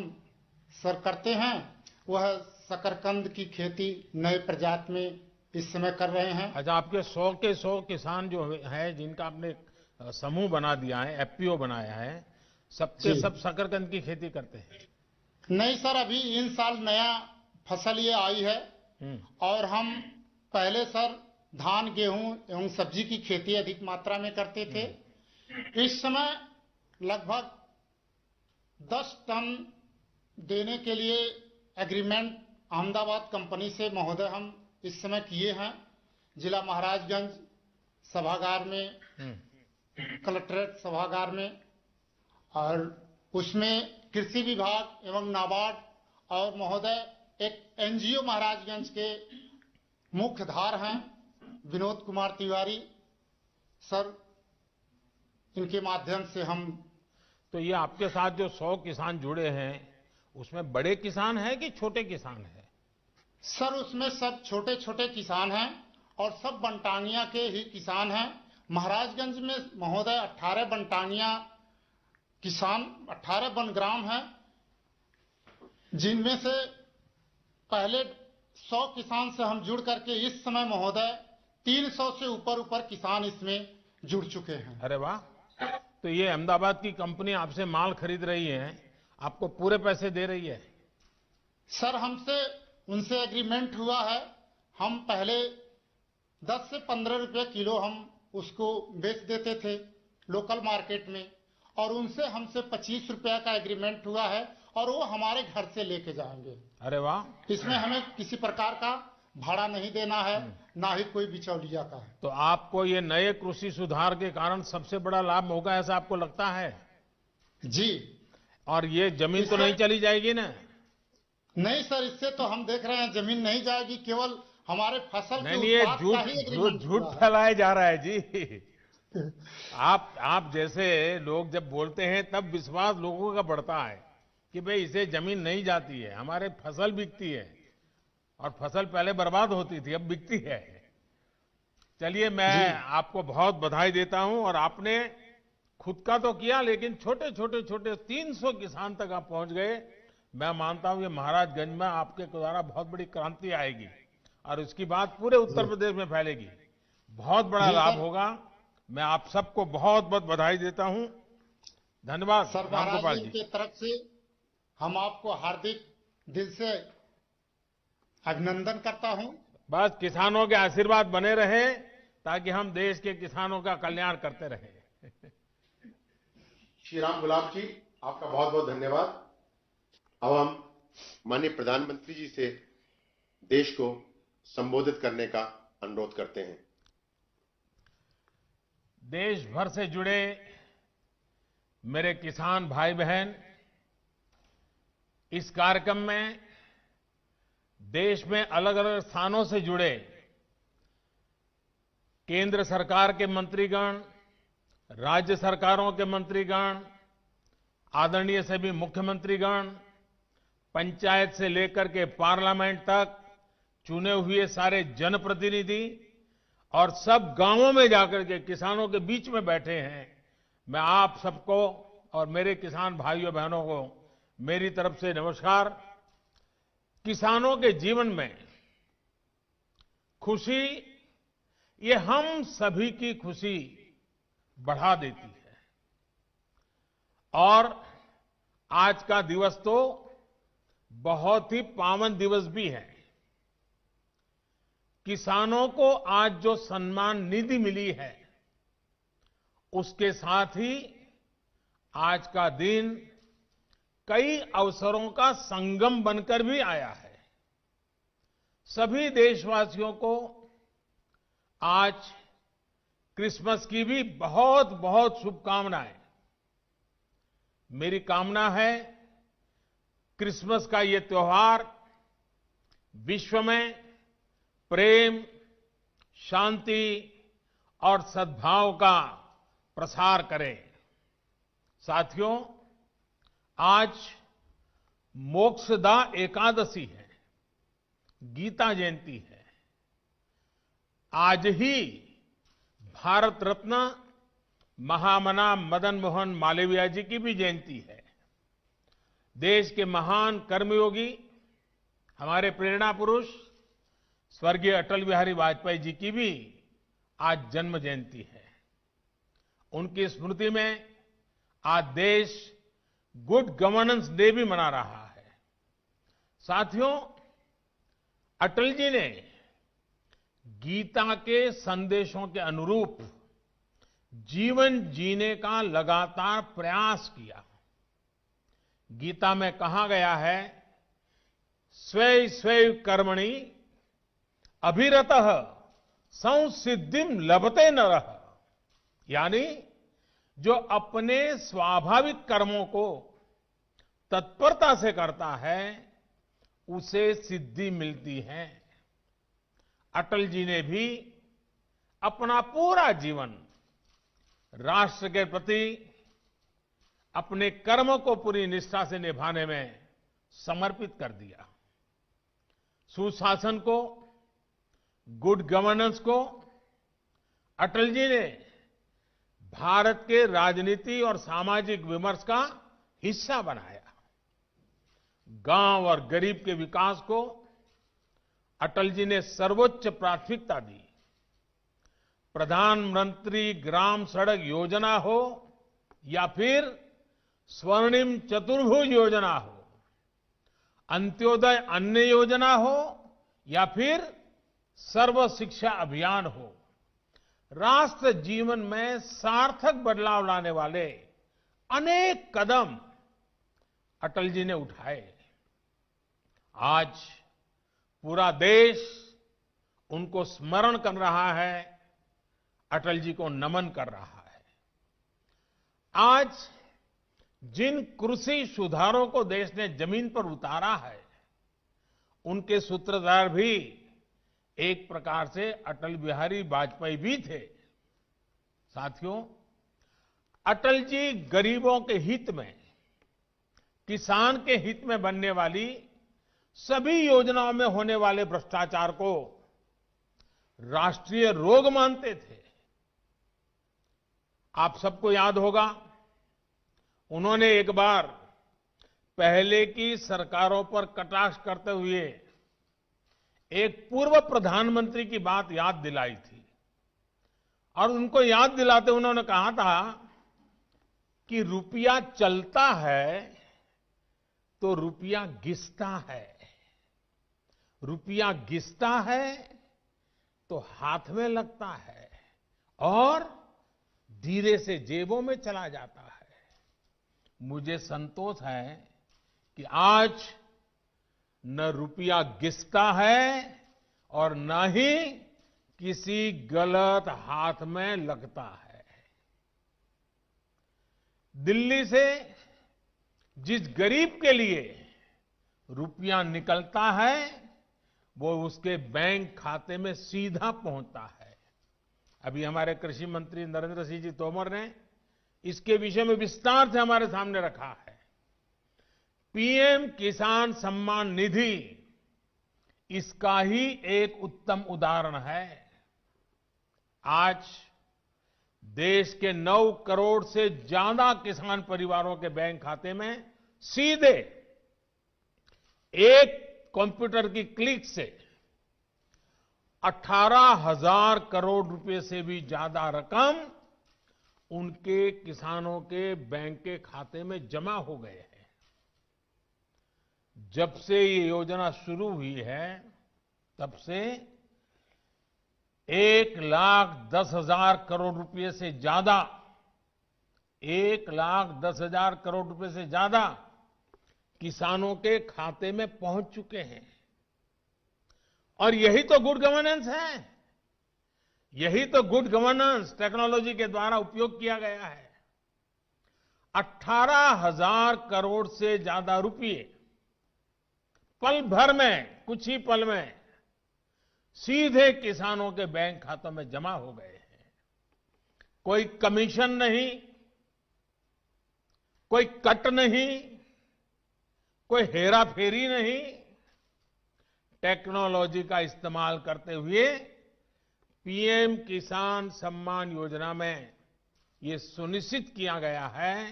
सर करते हैं। वह शकरकंद की खेती नए प्रजाति में इस समय कर रहे हैं। अच्छा, आपके 100 के 100 किसान जो है, जिनका आपने समूह बना दिया है, एफपीओ बनाया है, सबके सब शकरकंद की खेती करते हैं? नहीं सर, अभी इन साल नया फसल ये आई है। और हम पहले सर धान, गेहूं एवं सब्जी की खेती अधिक मात्रा में करते थे। इस समय लगभग 10 टन देने के लिए एग्रीमेंट अहमदाबाद कंपनी से महोदय हम इस समय किए हैं। जिला महाराजगंज सभागार में, कलेक्ट्रेट सभागार में, और उसमें कृषि विभाग एवं नाबार्ड और महोदय एक एनजीओ महाराजगंज के मुख्यधार हैं विनोद कुमार तिवारी सर, इनके माध्यम से हम। तो ये आपके साथ जो 100 किसान जुड़े हैं, उसमें बड़े किसान हैं कि छोटे किसान हैं? सर, उसमें सब छोटे छोटे किसान हैं और सब बनटानिया के ही किसान हैं। महाराजगंज में महोदय 18 बनटानिया किसान, 18 बनग्राम हैं, जिनमें से पहले 100 किसान से हम जुड़ करके इस समय महोदय 300 से ऊपर किसान इसमें जुड़ चुके हैं। अरे वाह! तो ये अहमदाबाद की कंपनी आपसे माल खरीद रही है, आपको पूरे पैसे दे रही है? सर, हमसे उनसे एग्रीमेंट हुआ है। हम पहले 10 से 15 रुपए किलो हम उसको बेच देते थे लोकल मार्केट में, और उनसे हमसे 25 रुपया का एग्रीमेंट हुआ है, और वो हमारे घर से लेके जाएंगे। अरे वाह! इसमें हमें किसी प्रकार का भाड़ा नहीं देना है, ना ही कोई बिचौलिया का है। तो आपको ये नए कृषि सुधार के कारण सबसे बड़ा लाभ होगा, ऐसा आपको लगता है? जी। और ये जमीन तो नहीं चली जाएगी ना? नहीं सर, इससे तो हम देख रहे हैं जमीन नहीं जाएगी, केवल हमारे फसल के उत्पाद का ही एग्रीमेंट झूठ फैलाया जा रहा है जी। आप जैसे लोग जब बोलते हैं तब विश्वास लोगों का बढ़ता है कि भाई इसे जमीन नहीं जाती है, हमारे फसल बिकती है, और फसल पहले बर्बाद होती थी, अब बिकती है। चलिए, मैं आपको बहुत बधाई देता हूं। और आपने खुद का तो किया, लेकिन छोटे 300 किसान तक आप पहुंच गए। मैं मानता हूं ये महाराजगंज में आपके द्वारा बहुत बड़ी क्रांति आएगी और इसकी बात पूरे उत्तर प्रदेश में फैलेगी, बहुत बड़ा लाभ होगा। मैं आप सबको बहुत बहुत बधाई देता हूं। धन्यवाद सर, रामगोपाल जी की तरफ से हम आपको हार्दिक दिल से अभिनंदन करता हूं। बस किसानों के आशीर्वाद बने रहे ताकि हम देश के किसानों का कल्याण करते रहें। श्री राम गुलाब जी, आपका बहुत बहुत धन्यवाद। अब हम माननीय प्रधानमंत्री जी से देश को संबोधित करने का अनुरोध करते हैं। देश भर से जुड़े मेरे किसान भाई बहन, इस कार्यक्रम में देश में अलग अलग स्थानों से जुड़े केंद्र सरकार के मंत्रीगण, राज्य सरकारों के मंत्रीगण, आदरणीय सभी मुख्यमंत्रीगण, पंचायत से लेकर के पार्लियामेंट तक चुने हुए सारे जनप्रतिनिधि और सब गांवों में जाकर के किसानों के बीच में बैठे हैं। मैं आप सबको और मेरे किसान भाइयों बहनों को मेरी तरफ से नमस्कार। किसानों के जीवन में खुशी ये हम सभी की खुशी बढ़ा देती है। और आज का दिवस तो बहुत ही पावन दिवस भी है। किसानों को आज जो सम्मान निधि मिली है, उसके साथ ही आज का दिन कई अवसरों का संगम बनकर भी आया है। सभी देशवासियों को आज क्रिसमस की भी बहुत बहुत शुभकामनाएं। मेरी कामना है क्रिसमस का ये त्योहार विश्व में प्रेम, शांति और सद्भाव का प्रसार करे। साथियों, आज मोक्षदा एकादशी है, गीता जयंती है। आज ही भारत रत्न महामना मदन मोहन मालवीय जी की भी जयंती है। देश के महान कर्मयोगी, हमारे प्रेरणा पुरुष स्वर्गीय अटल बिहारी वाजपेयी जी की भी आज जन्म जयंती है। उनकी स्मृति में आज देश गुड गवर्नेंस डे भी मना रहा है। साथियों, अटल जी ने गीता के संदेशों के अनुरूप जीवन जीने का लगातार प्रयास किया। गीता में कहा गया है, स्वे स्वे कर्मणि अभिरतः संसिद्धिम लभते नरः, यानी जो अपने स्वाभाविक कर्मों को तत्परता से करता है उसे सिद्धि मिलती है। अटल जी ने भी अपना पूरा जीवन राष्ट्र के प्रति अपने कर्म को पूरी निष्ठा से निभाने में समर्पित कर दिया। सुशासन को, गुड गवर्नेंस को अटल जी ने भारत के राजनीति और सामाजिक विमर्श का हिस्सा बनाया। गांव और गरीब के विकास को अटल जी ने सर्वोच्च प्राथमिकता दी। प्रधानमंत्री ग्राम सड़क योजना हो या फिर स्वर्णिम चतुर्भुज योजना हो, अंत्योदय अन्न योजना हो या फिर सर्व शिक्षा अभियान हो, राष्ट्र जीवन में सार्थक बदलाव लाने वाले अनेक कदम अटल जी ने उठाए। आज पूरा देश उनको स्मरण कर रहा है, अटल जी को नमन कर रहा है। आज जिन कृषि सुधारों को देश ने जमीन पर उतारा है, उनके सूत्रधार भी एक प्रकार से अटल बिहारी वाजपेयी भी थे। साथियों, अटल जी गरीबों के हित में, किसान के हित में बनने वाली सभी योजनाओं में होने वाले भ्रष्टाचार को राष्ट्रीय रोग मानते थे। आप सबको याद होगा, उन्होंने एक बार पहले की सरकारों पर कटाक्ष करते हुए एक पूर्व प्रधानमंत्री की बात याद दिलाई थी और उनको याद दिलाते उन्होंने कहा था कि रुपया चलता है तो रुपया घिसता है, रुपया घिसता है तो हाथ में लगता है और धीरे से जेबों में चला जाता है। मुझे संतोष है कि आज न रुपया घिसता है और न ही किसी गलत हाथ में लगता है। दिल्ली से जिस गरीब के लिए रुपया निकलता है वो उसके बैंक खाते में सीधा पहुंचता है। अभी हमारे कृषि मंत्री नरेंद्र सिंह जी तोमर ने इसके विषय में विस्तार से हमारे सामने रखा है। पीएम किसान सम्मान निधि इसका ही एक उत्तम उदाहरण है। आज देश के 9 करोड़ से ज्यादा किसान परिवारों के बैंक खाते में सीधे एक कंप्यूटर की क्लिक से 18,000 करोड़ रुपए से भी ज्यादा रकम उनके किसानों के बैंक के खाते में जमा हो गए हैं। जब से ये योजना शुरू हुई है तब से 1,10,000 करोड़ रुपए से ज्यादा 1,10,000 करोड़ रुपए से ज्यादा किसानों के खाते में पहुंच चुके हैं। और यही तो गुड गवर्नेंस है, यही तो गुड गवर्नेंस टेक्नोलॉजी के द्वारा उपयोग किया गया है। 18,000 करोड़ से ज्यादा रुपए पल भर में, कुछ ही पल में सीधे किसानों के बैंक खातों में जमा हो गए हैं। कोई कमीशन नहीं, कोई कट नहीं, कोई हेराफेरी नहीं। टेक्नोलॉजी का इस्तेमाल करते हुए पीएम किसान सम्मान योजना में ये सुनिश्चित किया गया है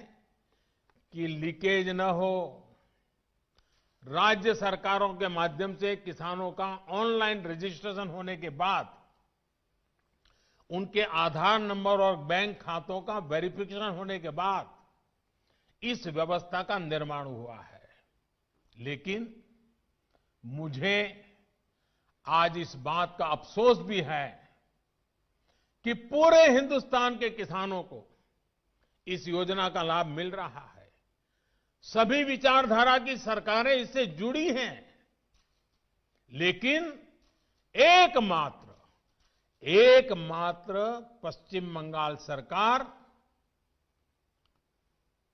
कि लीकेज न हो। राज्य सरकारों के माध्यम से किसानों का ऑनलाइन रजिस्ट्रेशन होने के बाद उनके आधार नंबर और बैंक खातों का वेरिफिकेशन होने के बाद इस व्यवस्था का निर्माण हुआ है। लेकिन मुझे आज इस बात का अफसोस भी है कि पूरे हिंदुस्तान के किसानों को इस योजना का लाभ मिल रहा है। सभी विचारधारा की सरकारें इससे जुड़ी हैं, लेकिन एकमात्र पश्चिम बंगाल सरकार,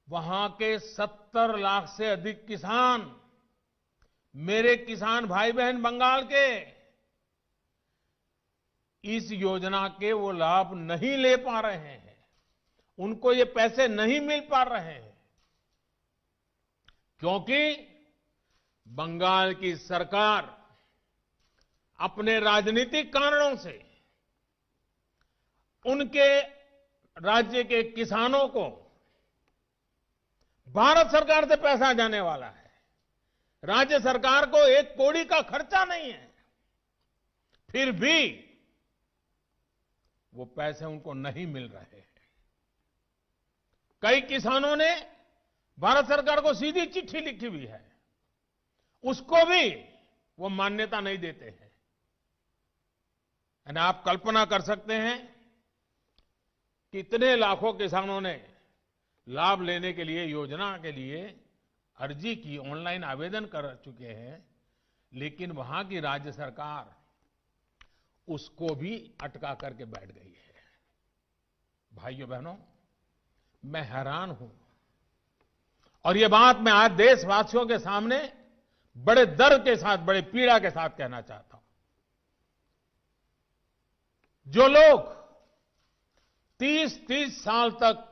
वहां के 70 लाख से अधिक किसान, मेरे किसान भाई बहन बंगाल के, इस योजना के वो लाभ नहीं ले पा रहे हैं, उनको ये पैसे नहीं मिल पा रहे हैं, क्योंकि बंगाल की सरकार अपने राजनीतिक कारणों से उनके राज्य के किसानों को भारत सरकार से पैसा जाने वाला है, राज्य सरकार को एक कौड़ी का खर्चा नहीं है, फिर भी वो पैसे उनको नहीं मिल रहे हैं। कई किसानों ने भारत सरकार को सीधी चिट्ठी लिखी हुई है, उसको भी वो मान्यता नहीं देते हैं। यानी आप कल्पना कर सकते हैं कितने लाखों किसानों ने लाभ लेने के लिए, योजना के लिए अर्जी की, ऑनलाइन आवेदन कर चुके हैं, लेकिन वहां की राज्य सरकार उसको भी अटका करके बैठ गई है। भाइयों बहनों, मैं हैरान हूं और ये बात मैं आज देशवासियों के सामने बड़े दर्द के साथ, बड़े पीड़ा के साथ कहना चाहता हूं। जो लोग 30-30 साल तक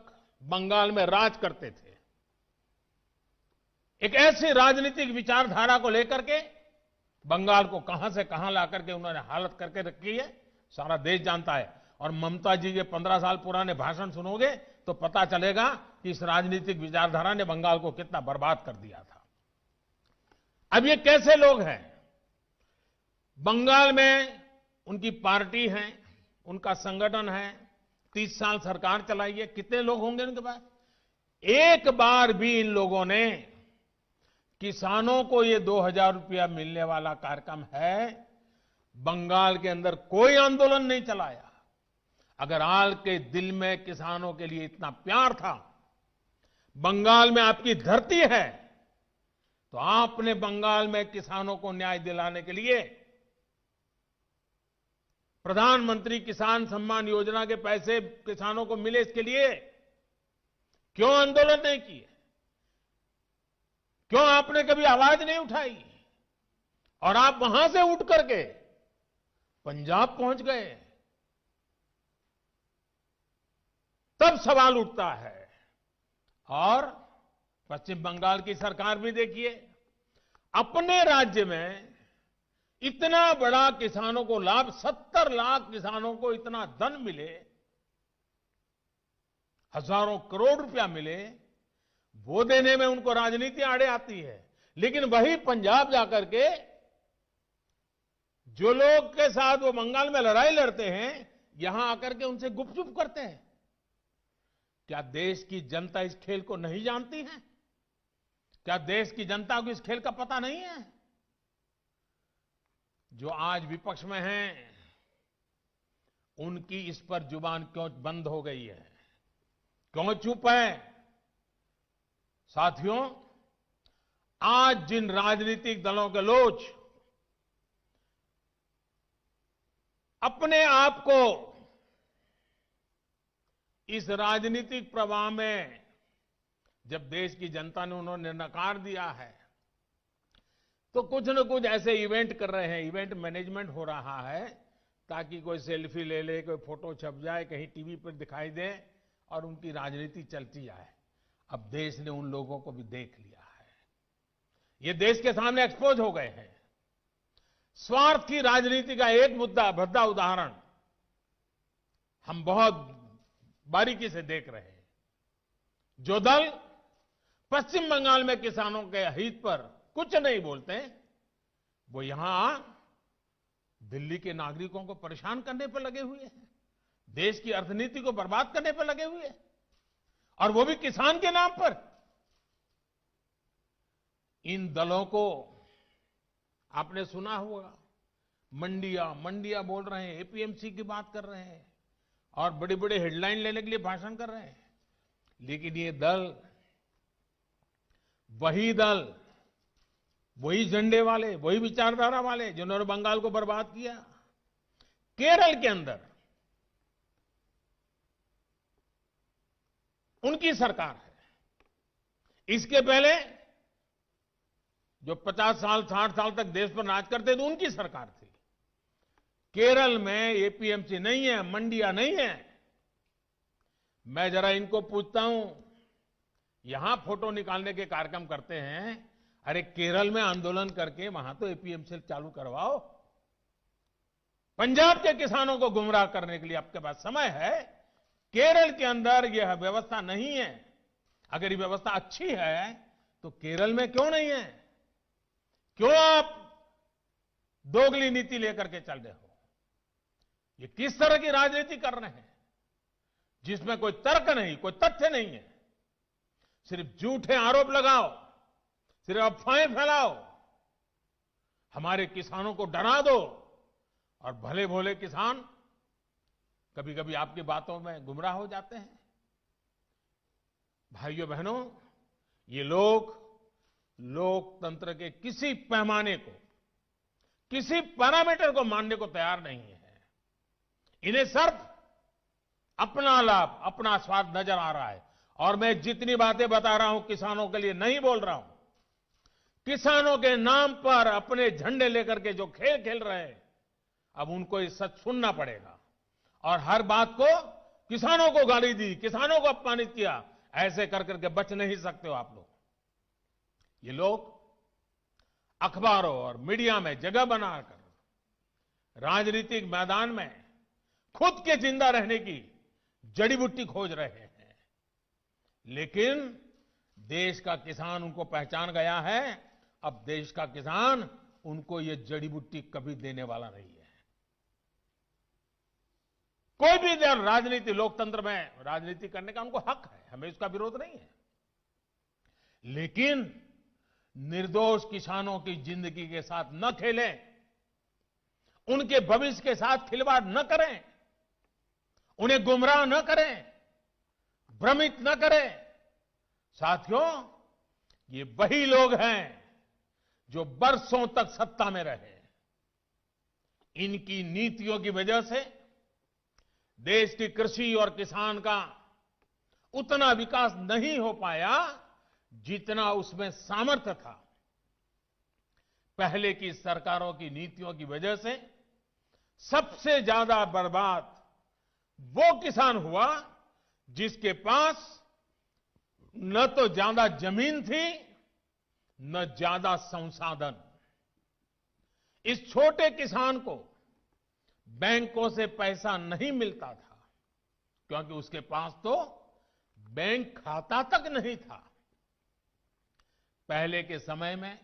बंगाल में राज करते थे, एक ऐसी राजनीतिक विचारधारा को लेकर के बंगाल को कहां से कहां ला करके उन्होंने हालत करके रखी है, सारा देश जानता है। और ममता जी के 15 साल पुराने भाषण सुनोगे तो पता चलेगा कि इस राजनीतिक विचारधारा ने बंगाल को कितना बर्बाद कर दिया था। अब ये कैसे लोग हैं? बंगाल में उनकी पार्टी है, उनका संगठन है, 30 साल सरकार चलाई है, कितने लोग होंगे उनके पास? एक बार भी इन लोगों ने किसानों को ये 2,000 रुपया मिलने वाला कार्यक्रम है, बंगाल के अंदर कोई आंदोलन नहीं चलाया। अगर आल के दिल में किसानों के लिए इतना प्यार था, बंगाल में आपकी धरती है, तो आपने बंगाल में किसानों को न्याय दिलाने के लिए प्रधानमंत्री किसान सम्मान योजना के पैसे किसानों को मिले, इसके लिए क्यों आंदोलन नहीं किए? क्यों आपने कभी आवाज नहीं उठाई? और आप वहां से उठ करके पंजाब पहुंच गए, तब सवाल उठता है। और पश्चिम बंगाल की सरकार भी देखिए, अपने राज्य में इतना बड़ा किसानों को लाभ, 70 लाख किसानों को इतना धन मिले, हजारों करोड़ रुपया मिले, वो देने में उनको राजनीति आड़े आती है। लेकिन वही पंजाब जाकर के जो लोग के साथ वो बंगाल में लड़ाई लड़ते हैं, यहां आकर के उनसे गुपचुप करते हैं। क्या देश की जनता इस खेल को नहीं जानती है? क्या देश की जनता को इस खेल का पता नहीं है? जो आज विपक्ष में हैं, उनकी इस पर जुबान क्यों बंद हो गई है? क्यों चुप है? साथियों, आज जिन राजनीतिक दलों के लोग अपने आप को इस राजनीतिक प्रवाह में, जब देश की जनता ने उन्होंने नकार दिया है, तो कुछ न कुछ ऐसे इवेंट कर रहे हैं, इवेंट मैनेजमेंट हो रहा है, ताकि कोई सेल्फी ले ले, कोई फोटो छप जाए, कहीं टीवी पर दिखाई दे और उनकी राजनीति चलती जाए। अब देश ने उन लोगों को भी देख लिया है, ये देश के सामने एक्सपोज हो गए हैं। स्वार्थ की राजनीति का एक भद्दा उदाहरण हम बहुत बारीकी से देख रहे हैं। जो दल पश्चिम बंगाल में किसानों के हित पर कुछ नहीं बोलते, वो यहां दिल्ली के नागरिकों को परेशान करने पर लगे हुए हैं, देश की अर्थनीति को बर्बाद करने पर लगे हुए हैं, और वो भी किसान के नाम पर। इन दलों को आपने सुना होगा, मंडिया बोल रहे हैं, एपीएमसी की बात कर रहे हैं और बड़ी बड़ी हेडलाइन लेने के लिए भाषण कर रहे हैं। लेकिन ये दल, वही झंडे वाले, वही विचारधारा वाले जिन्होंने बंगाल को बर्बाद किया। केरल के अंदर उनकी सरकार है। इसके पहले जो 50 साल 60 साल तक देश पर राज करते थे, उनकी सरकार थी। केरल में एपीएमसी नहीं है, मंडिया नहीं है। मैं जरा इनको पूछता हूं, यहां फोटो निकालने के कार्यक्रम करते हैं, अरे केरल में आंदोलन करके वहां तो एपीएमसी चालू करवाओ। पंजाब के किसानों को गुमराह करने के लिए आपके पास समय है। केरल के अंदर यह व्यवस्था नहीं है। अगर ये व्यवस्था अच्छी है तो केरल में क्यों नहीं है? क्यों आप दोगली नीति लेकर के चल रहे हो? ये किस तरह की राजनीति कर रहे हैं जिसमें कोई तर्क नहीं, कोई तथ्य नहीं है? सिर्फ झूठे आरोप लगाओ, सिर्फ अफवाहें फैलाओ, हमारे किसानों को डरा दो, और भले भोले किसान कभी कभी आपकी बातों में गुमराह हो जाते हैं। भाइयों बहनों, ये लोग लोकतंत्र के किसी पैमाने को, किसी पैरामीटर को मानने को तैयार नहीं है। इन्हें सिर्फ अपना लाभ, अपना स्वार्थ नजर आ रहा है। और मैं जितनी बातें बता रहा हूं किसानों के लिए नहीं बोल रहा हूं। किसानों के नाम पर अपने झंडे लेकर के जो खेल खेल रहे हैं, अब उनको ये सच सुनना पड़ेगा। और हर बात को किसानों को गाली दी, किसानों को अपमानित किया, ऐसे कर करके बच नहीं सकते हो आप लोग। ये लोग अखबारों और मीडिया में जगह बनाकर राजनीतिक मैदान में खुद के जिंदा रहने की जड़ी बूटी खोज रहे हैं। लेकिन देश का किसान उनको पहचान गया है। अब देश का किसान उनको ये जड़ी बूटी कभी देने वाला नहीं है। कोई भी राजनीति, लोकतंत्र में राजनीति करने का उनको हक है, हमें इसका विरोध नहीं है। लेकिन निर्दोष किसानों की जिंदगी के साथ न खेलें, उनके भविष्य के साथ खिलवाड़ न करें, उन्हें गुमराह न करें, भ्रमित न करें। साथियों, ये वही लोग हैं जो बरसों तक सत्ता में रहे। इनकी नीतियों की वजह से देश की कृषि और किसान का उतना विकास नहीं हो पाया जितना उसमें सामर्थ्य था। पहले की सरकारों की नीतियों की वजह से सबसे ज्यादा बर्बाद वो किसान हुआ जिसके पास न तो ज्यादा जमीन थी, न ज्यादा संसाधन। इस छोटे किसान को बैंकों से पैसा नहीं मिलता था, क्योंकि उसके पास तो बैंक खाता तक नहीं था। पहले के समय में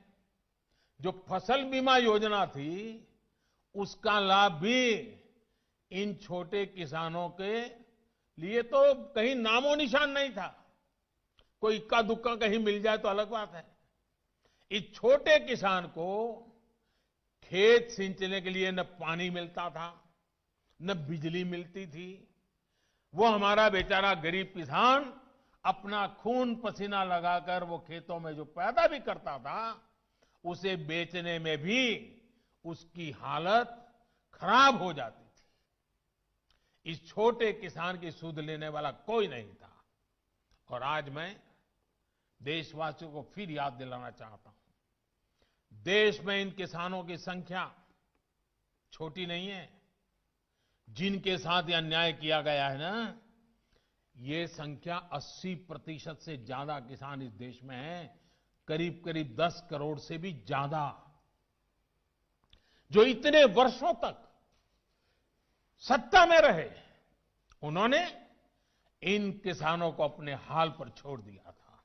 जो फसल बीमा योजना थी, उसका लाभ भी इन छोटे किसानों के लिए तो कहीं नामो निशान नहीं था। कोई इक्का दुक्का कहीं मिल जाए तो अलग बात है। इस छोटे किसान को खेत सिंचने के लिए न पानी मिलता था, न बिजली मिलती थी। वो हमारा बेचारा गरीब किसान अपना खून पसीना लगाकर वो खेतों में जो पैदा भी करता था, उसे बेचने में भी उसकी हालत खराब हो जाती थी। इस छोटे किसान की सुध लेने वाला कोई नहीं था। और आज मैं देशवासियों को फिर याद दिलाना चाहता हूं, देश में इन किसानों की संख्या छोटी नहीं है। जिनके साथ ये अन्याय किया गया है ना, ये संख्या 80% से ज्यादा किसान इस देश में हैं, करीब करीब 10 करोड़ से भी ज्यादा, जो इतने वर्षों तक सत्ता में रहे। उन्होंने इन किसानों को अपने हाल पर छोड़ दिया था।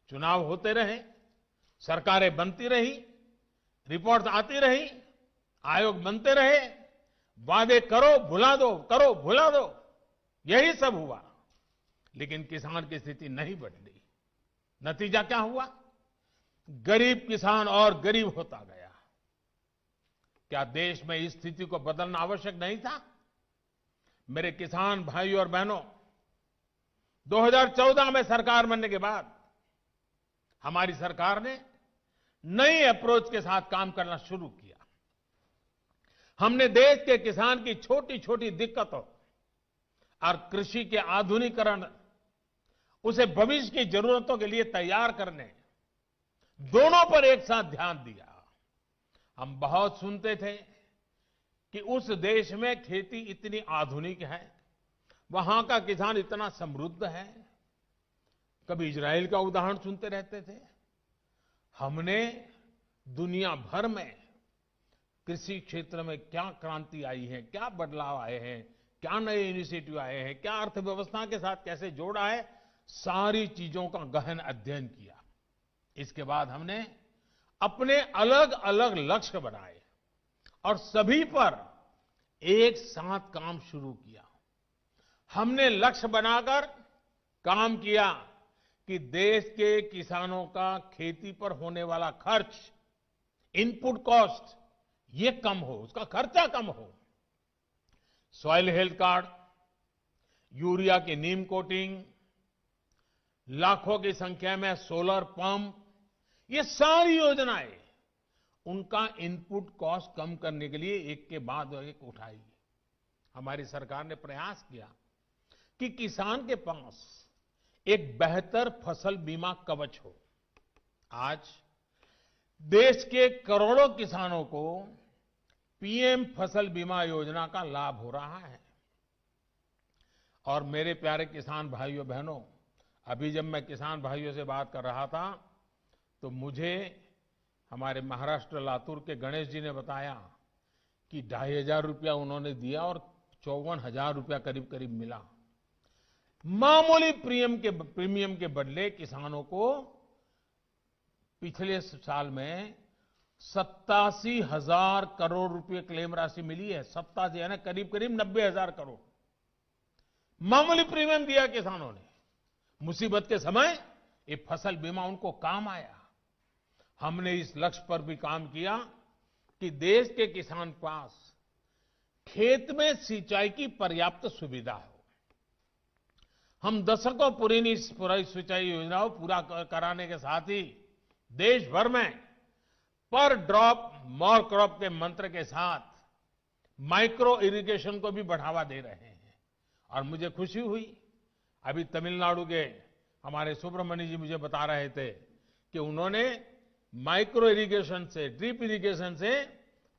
चुनाव होते रहे, सरकारें बनती रही, रिपोर्ट आती रही, आयोग बनते रहे, वादे करो भुला दो, करो भुला दो, यही सब हुआ। लेकिन किसान की स्थिति नहीं बदली। नतीजा क्या हुआ? गरीब किसान और गरीब होता गया। क्या देश में इस स्थिति को बदलना आवश्यक नहीं था? मेरे किसान भाइयों और बहनों, 2014 में सरकार बनने के बाद हमारी सरकार ने नई अप्रोच के साथ काम करना शुरू किया। हमने देश के किसान की छोटी छोटी दिक्कतों और कृषि के आधुनिकीकरण, उसे भविष्य की जरूरतों के लिए तैयार करने, दोनों पर एक साथ ध्यान दिया। हम बहुत सुनते थे कि उस देश में खेती इतनी आधुनिक है, वहां का किसान इतना समृद्ध है। कभी इजराइल का उदाहरण सुनते रहते थे। हमने दुनिया भर में कृषि क्षेत्र में क्या क्रांति आई है, क्या बदलाव आए हैं, क्या नए इनिशिएटिव आए हैं, क्या अर्थव्यवस्था के साथ कैसे जोड़ा है, सारी चीजों का गहन अध्ययन किया। इसके बाद हमने अपने अलग अलग लक्ष्य बनाए और सभी पर एक साथ काम शुरू किया। हमने लक्ष्य बनाकर काम किया कि देश के किसानों का खेती पर होने वाला खर्च, इनपुट कॉस्ट, ये कम हो, उसका खर्चा कम हो। सॉइल हेल्थ कार्ड, यूरिया की नीम कोटिंग, लाखों की संख्या में सोलर पंप, ये सारी योजनाएं उनका इनपुट कॉस्ट कम करने के लिए एक के बाद एक उठाई। हमारी सरकार ने प्रयास किया कि किसान के पास एक बेहतर फसल बीमा कवच हो। आज देश के करोड़ों किसानों को पीएम फसल बीमा योजना का लाभ हो रहा है। और मेरे प्यारे किसान भाइयों बहनों, अभी जब मैं किसान भाइयों से बात कर रहा था तो मुझे हमारे महाराष्ट्र लातूर के गणेश जी ने बताया कि 2,500 रुपया उन्होंने दिया और 54,000 रुपया करीब करीब मिला। मामूली प्रीमियम के बदले किसानों को पिछले साल में 87,000 करोड़ रुपए क्लेम राशि मिली है। 87 यानी करीब करीब 90,000 करोड़ मामूली प्रीमियम दिया किसानों ने। मुसीबत के समय ये फसल बीमा उनको काम आया। हमने इस लक्ष्य पर भी काम किया कि देश के किसान पास खेत में सिंचाई की पर्याप्त सुविधा हो। हम दशकों पुरानी सिंचाई योजनाओं पूरा कराने के साथ ही देश भर में पर ड्रॉप मोर क्रॉप के मंत्र के साथ माइक्रो इरिगेशन को भी बढ़ावा दे रहे हैं। और मुझे खुशी हुई, अभी तमिलनाडु के हमारे सुब्रमण्य जी मुझे बता रहे थे कि उन्होंने माइक्रो इरिगेशन से, ड्रिप इरिगेशन से,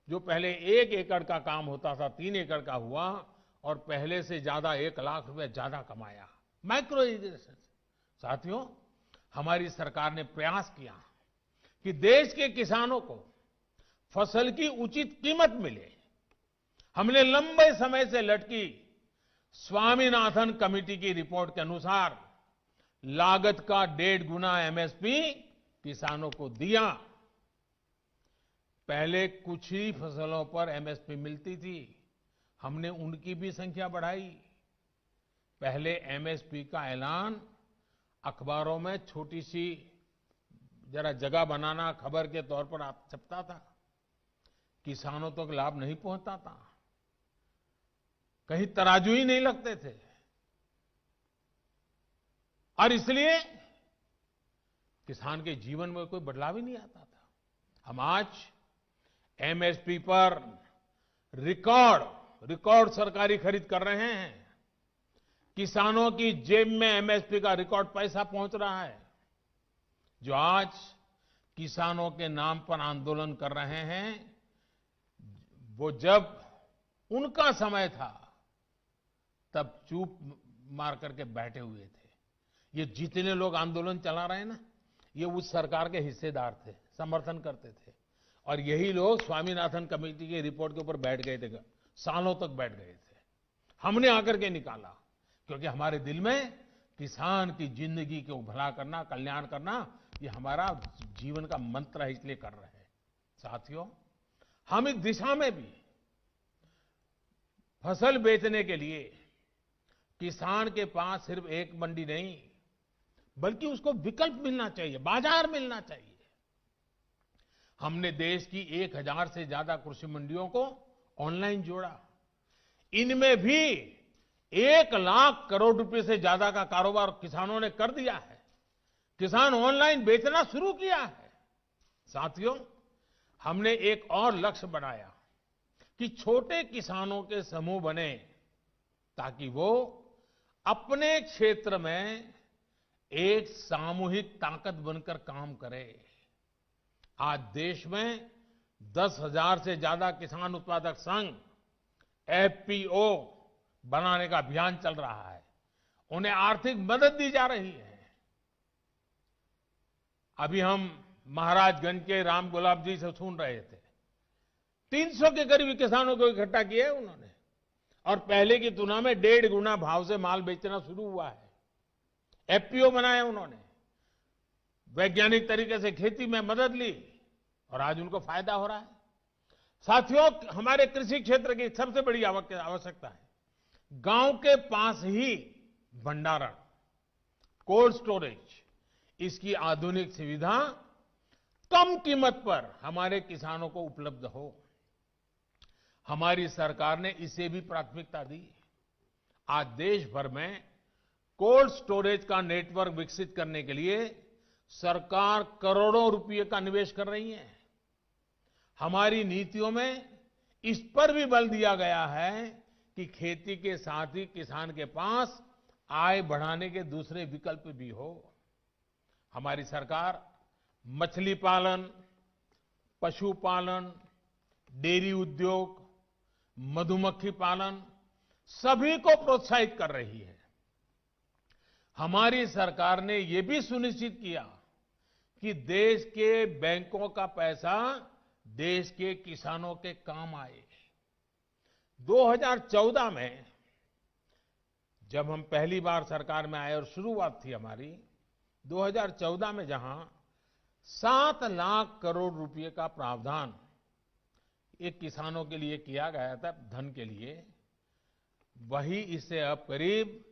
जो पहले 1 एकड़ का काम होता था 3 एकड़ का हुआ और पहले से ज्यादा 1 लाख रुपए ज्यादा कमाया माइक्रो इरिगेशन। साथियों, हमारी सरकार ने प्रयास किया कि देश के किसानों को फसल की उचित कीमत मिले। हमने लंबे समय से लटकी स्वामीनाथन कमेटी की रिपोर्ट के अनुसार लागत का 1.5 गुना एमएसपी किसानों को दिया। पहले कुछ ही फसलों पर एमएसपी मिलती थी, हमने उनकी भी संख्या बढ़ाई। पहले एमएसपी का ऐलान अखबारों में छोटी सी जरा जगह बनाना खबर के तौर पर आप छपता था, किसानों तक लाभ नहीं पहुंचता था, कहीं तराजू ही नहीं लगते थे, और इसलिए किसान के जीवन में कोई बदलाव ही नहीं आता था। हम आज एमएसपी पर रिकॉर्ड सरकारी खरीद कर रहे हैं। किसानों की जेब में एमएसपी का रिकॉर्ड पैसा पहुंच रहा है। जो आज किसानों के नाम पर आंदोलन कर रहे हैं, वो जब उनका समय था तब चुप मार करके बैठे हुए थे। ये जितने लोग आंदोलन चला रहे हैं ना, ये उस सरकार के हिस्सेदार थे, समर्थन करते थे, और यही लोग स्वामीनाथन कमेटी की रिपोर्ट के ऊपर बैठ गए थे, सालों तक बैठ गए थे। हमने आकर के निकाला, क्योंकि हमारे दिल में किसान की जिंदगी को भला करना, कल्याण करना, ये हमारा जीवन का मंत्र है, इसलिए कर रहे हैं। साथियों, हम इस दिशा में भी फसल बेचने के लिए किसान के पास सिर्फ एक मंडी नहीं, बल्कि उसको विकल्प मिलना चाहिए, बाजार मिलना चाहिए। हमने देश की 1000 से ज्यादा कृषि मंडियों को ऑनलाइन जोड़ा। इनमें भी 1 लाख करोड़ रुपए से ज्यादा का कारोबार किसानों ने कर दिया है। किसान ऑनलाइन बेचना शुरू किया है। साथियों, हमने एक और लक्ष्य बनाया कि छोटे किसानों के समूह बने, ताकि वो अपने क्षेत्र में एक सामूहिक ताकत बनकर काम करे। आज देश में 10,000 से ज्यादा किसान उत्पादक संघ एफपीओ बनाने का अभियान चल रहा है। उन्हें आर्थिक मदद दी जा रही है। अभी हम महाराजगंज के राम गुलाब जी से सुन रहे थे, 300 के करीब किसानों को इकट्ठा किया है उन्होंने, और पहले की तुलना में 1.5 गुना भाव से माल बेचना शुरू हुआ है। एफपीओ बनाया उन्होंने, वैज्ञानिक तरीके से खेती में मदद ली, और आज उनको फायदा हो रहा है। साथियों, हमारे कृषि क्षेत्र की सबसे बड़ी आवश्यकता है गांव के पास ही भंडारण, कोल्ड स्टोरेज। इसकी आधुनिक सुविधा कम कीमत पर हमारे किसानों को उपलब्ध हो। हमारी सरकार ने इसे भी प्राथमिकता दी। आज देश भर में कोल्ड स्टोरेज का नेटवर्क विकसित करने के लिए सरकार करोड़ों रुपए का निवेश कर रही है। हमारी नीतियों में इस पर भी बल दिया गया है कि खेती के साथ ही किसान के पास आय बढ़ाने के दूसरे विकल्प भी हो। हमारी सरकार मछली पालन, पशुपालन, डेयरी उद्योग, मधुमक्खी पालन सभी को प्रोत्साहित कर रही है। हमारी सरकार ने यह भी सुनिश्चित किया कि देश के बैंकों का पैसा देश के किसानों के काम आए। 2014 में जब हम पहली बार सरकार में आए और शुरुआत थी हमारी, 2014 में जहां 7 लाख करोड़ रुपए का प्रावधान एक किसानों के लिए किया गया था धन के लिए, वही इसे अब करीब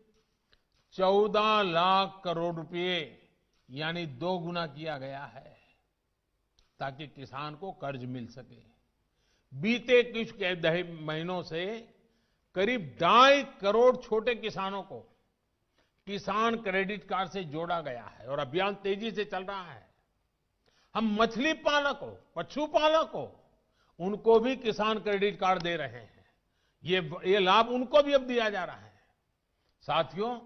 14 लाख करोड़ रुपए यानी 2 गुना किया गया है, ताकि किसान को कर्ज मिल सके। बीते कुछ महीनों से करीब 2.5 करोड़ छोटे किसानों को किसान क्रेडिट कार्ड से जोड़ा गया है, और अभियान तेजी से चल रहा है। हम मछली पालकों, पशुपालकों, उनको भी किसान क्रेडिट कार्ड दे रहे हैं। ये लाभ उनको भी अब दिया जा रहा है। साथियों,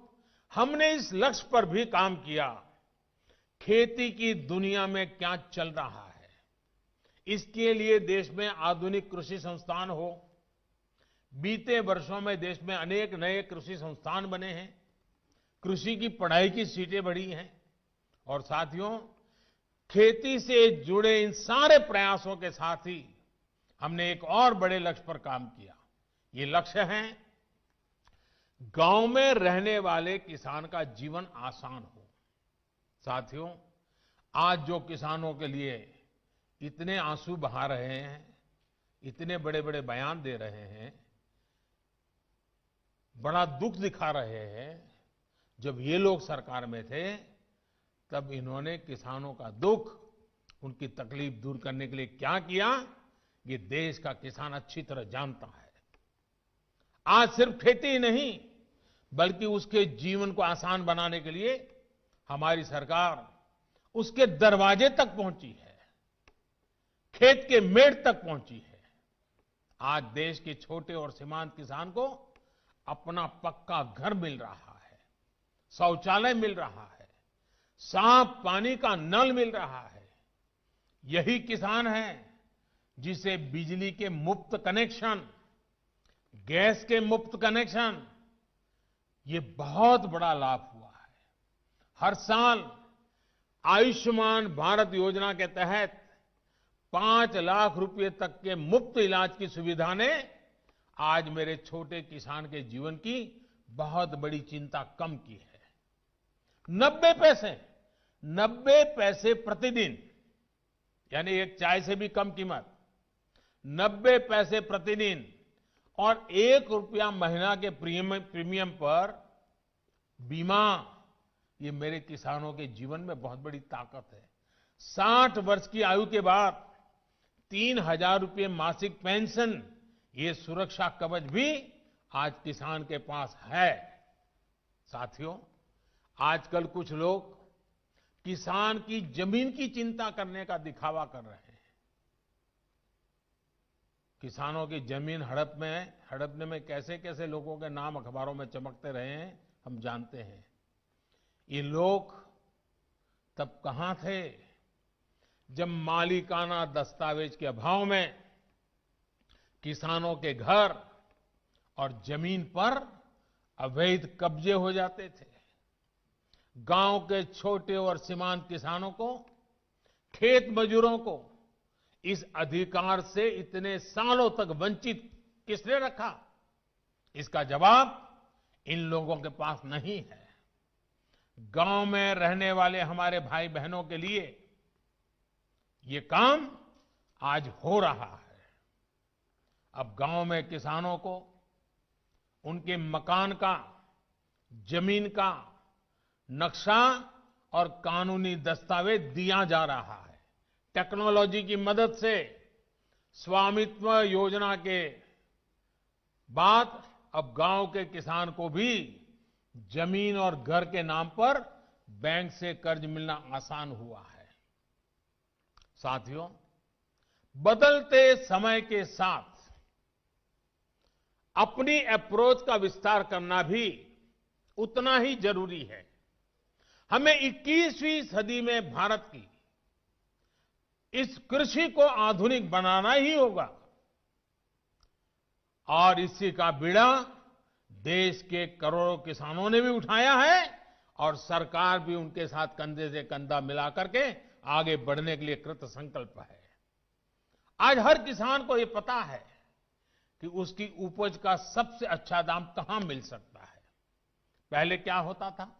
हमने इस लक्ष्य पर भी काम किया, खेती की दुनिया में क्या चल रहा है, इसके लिए देश में आधुनिक कृषि संस्थान हो। बीते वर्षों में देश में अनेक नए कृषि संस्थान बने हैं, कृषि की पढ़ाई की सीटें बढ़ी हैं, और साथियों, खेती से जुड़े इन सारे प्रयासों के साथ ही हमने एक और बड़े लक्ष्य पर काम किया। ये लक्ष्य है गांव में रहने वाले किसान का जीवन आसान हो। साथियों, आज जो किसानों के लिए इतने आंसू बहा रहे हैं, इतने बड़े बड़े बयान दे रहे हैं, बड़ा दुख दिखा रहे हैं। जब ये लोग सरकार में थे तब इन्होंने किसानों का दुख, उनकी तकलीफ दूर करने के लिए क्या किया, ये देश का किसान अच्छी तरह जानता है। आज सिर्फ खेती ही नहीं बल्कि उसके जीवन को आसान बनाने के लिए हमारी सरकार उसके दरवाजे तक पहुंची है, खेत के मेड़ तक पहुंची है। आज देश के छोटे और सीमांत किसान को अपना पक्का घर मिल रहा है, शौचालय मिल रहा है, साफ पानी का नल मिल रहा है। यही किसान है जिसे बिजली के मुफ्त कनेक्शन, गैस के मुफ्त कनेक्शन, ये बहुत बड़ा लाभ हुआ है। हर साल आयुष्मान भारत योजना के तहत 5 लाख रुपए तक के मुफ्त इलाज की सुविधा ने आज मेरे छोटे किसान के जीवन की बहुत बड़ी चिंता कम की है। 90 पैसे प्रतिदिन, यानी एक चाय से भी कम कीमत, 90 पैसे प्रतिदिन और 1 रुपया महीना के प्रीमियम पर बीमा, ये मेरे किसानों के जीवन में बहुत बड़ी ताकत है। 60 वर्ष की आयु के बाद 3,000 रुपये मासिक पेंशन, ये सुरक्षा कवच भी आज किसान के पास है। साथियों, आजकल कुछ लोग किसान की जमीन की चिंता करने का दिखावा कर रहे हैं। किसानों की जमीन हड़पने में कैसे कैसे लोगों के नाम अखबारों में चमकते रहे हैं, हम जानते हैं। ये लोग तब कहां थे जब मालिकाना दस्तावेज के अभाव में किसानों के घर और जमीन पर अवैध कब्जे हो जाते थे। गांव के छोटे और सीमांत किसानों को, खेत मजदूरों को इस अधिकार से इतने सालों तक वंचित किसने रखा? इसका जवाब इन लोगों के पास नहीं है। गांव में रहने वाले हमारे भाई बहनों के लिए ये काम आज हो रहा है। अब गांव में किसानों को उनके मकान का, जमीन का नक्शा और कानूनी दस्तावेज दिया जा रहा है। टेक्नोलॉजी की मदद से स्वामित्व योजना के बाद अब गांव के किसान को भी जमीन और घर के नाम पर बैंक से कर्ज मिलना आसान हुआ है। साथियों, बदलते समय के साथ अपनी अप्रोच का विस्तार करना भी उतना ही जरूरी है। हमें 21वीं सदी में भारत की इस कृषि को आधुनिक बनाना ही होगा और इसी का बीड़ा देश के करोड़ों किसानों ने भी उठाया है और सरकार भी उनके साथ कंधे से कंधा मिला करके आगे बढ़ने के लिए कृत संकल्प है। आज हर किसान को यह पता है कि उसकी उपज का सबसे अच्छा दाम कहां मिल सकता है। पहले क्या होता था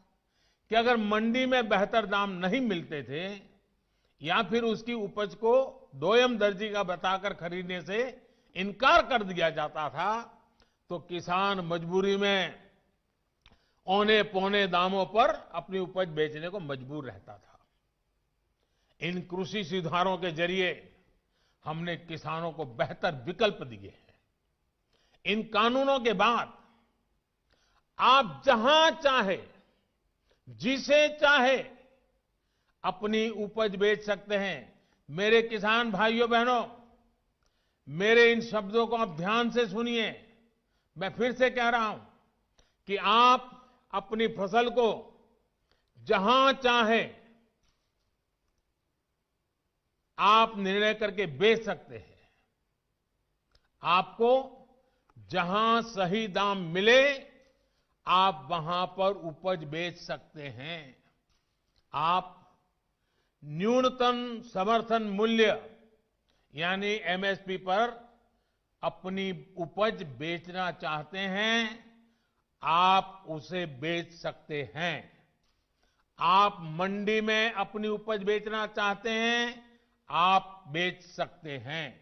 कि अगर मंडी में बेहतर दाम नहीं मिलते थे या फिर उसकी उपज को दोयम दर्जी का बताकर खरीदने से इनकार कर दिया जाता था तो किसान मजबूरी में औने पौने दामों पर अपनी उपज बेचने को मजबूर रहता था। इन कृषि सुधारों के जरिए हमने किसानों को बेहतर विकल्प दिए हैं। इन कानूनों के बाद आप जहां चाहे, जिसे चाहे अपनी उपज बेच सकते हैं। मेरे किसान भाइयों बहनों, मेरे इन शब्दों को आप ध्यान से सुनिए। मैं फिर से कह रहा हूं कि आप अपनी फसल को जहां चाहे आप निर्णय करके बेच सकते हैं। आपको जहां सही दाम मिले आप वहां पर उपज बेच सकते हैं। आप न्यूनतम समर्थन मूल्य यानी एमएसपी पर अपनी उपज बेचना चाहते हैं, आप उसे बेच सकते हैं। आप मंडी में अपनी उपज बेचना चाहते हैं, आप बेच सकते हैं।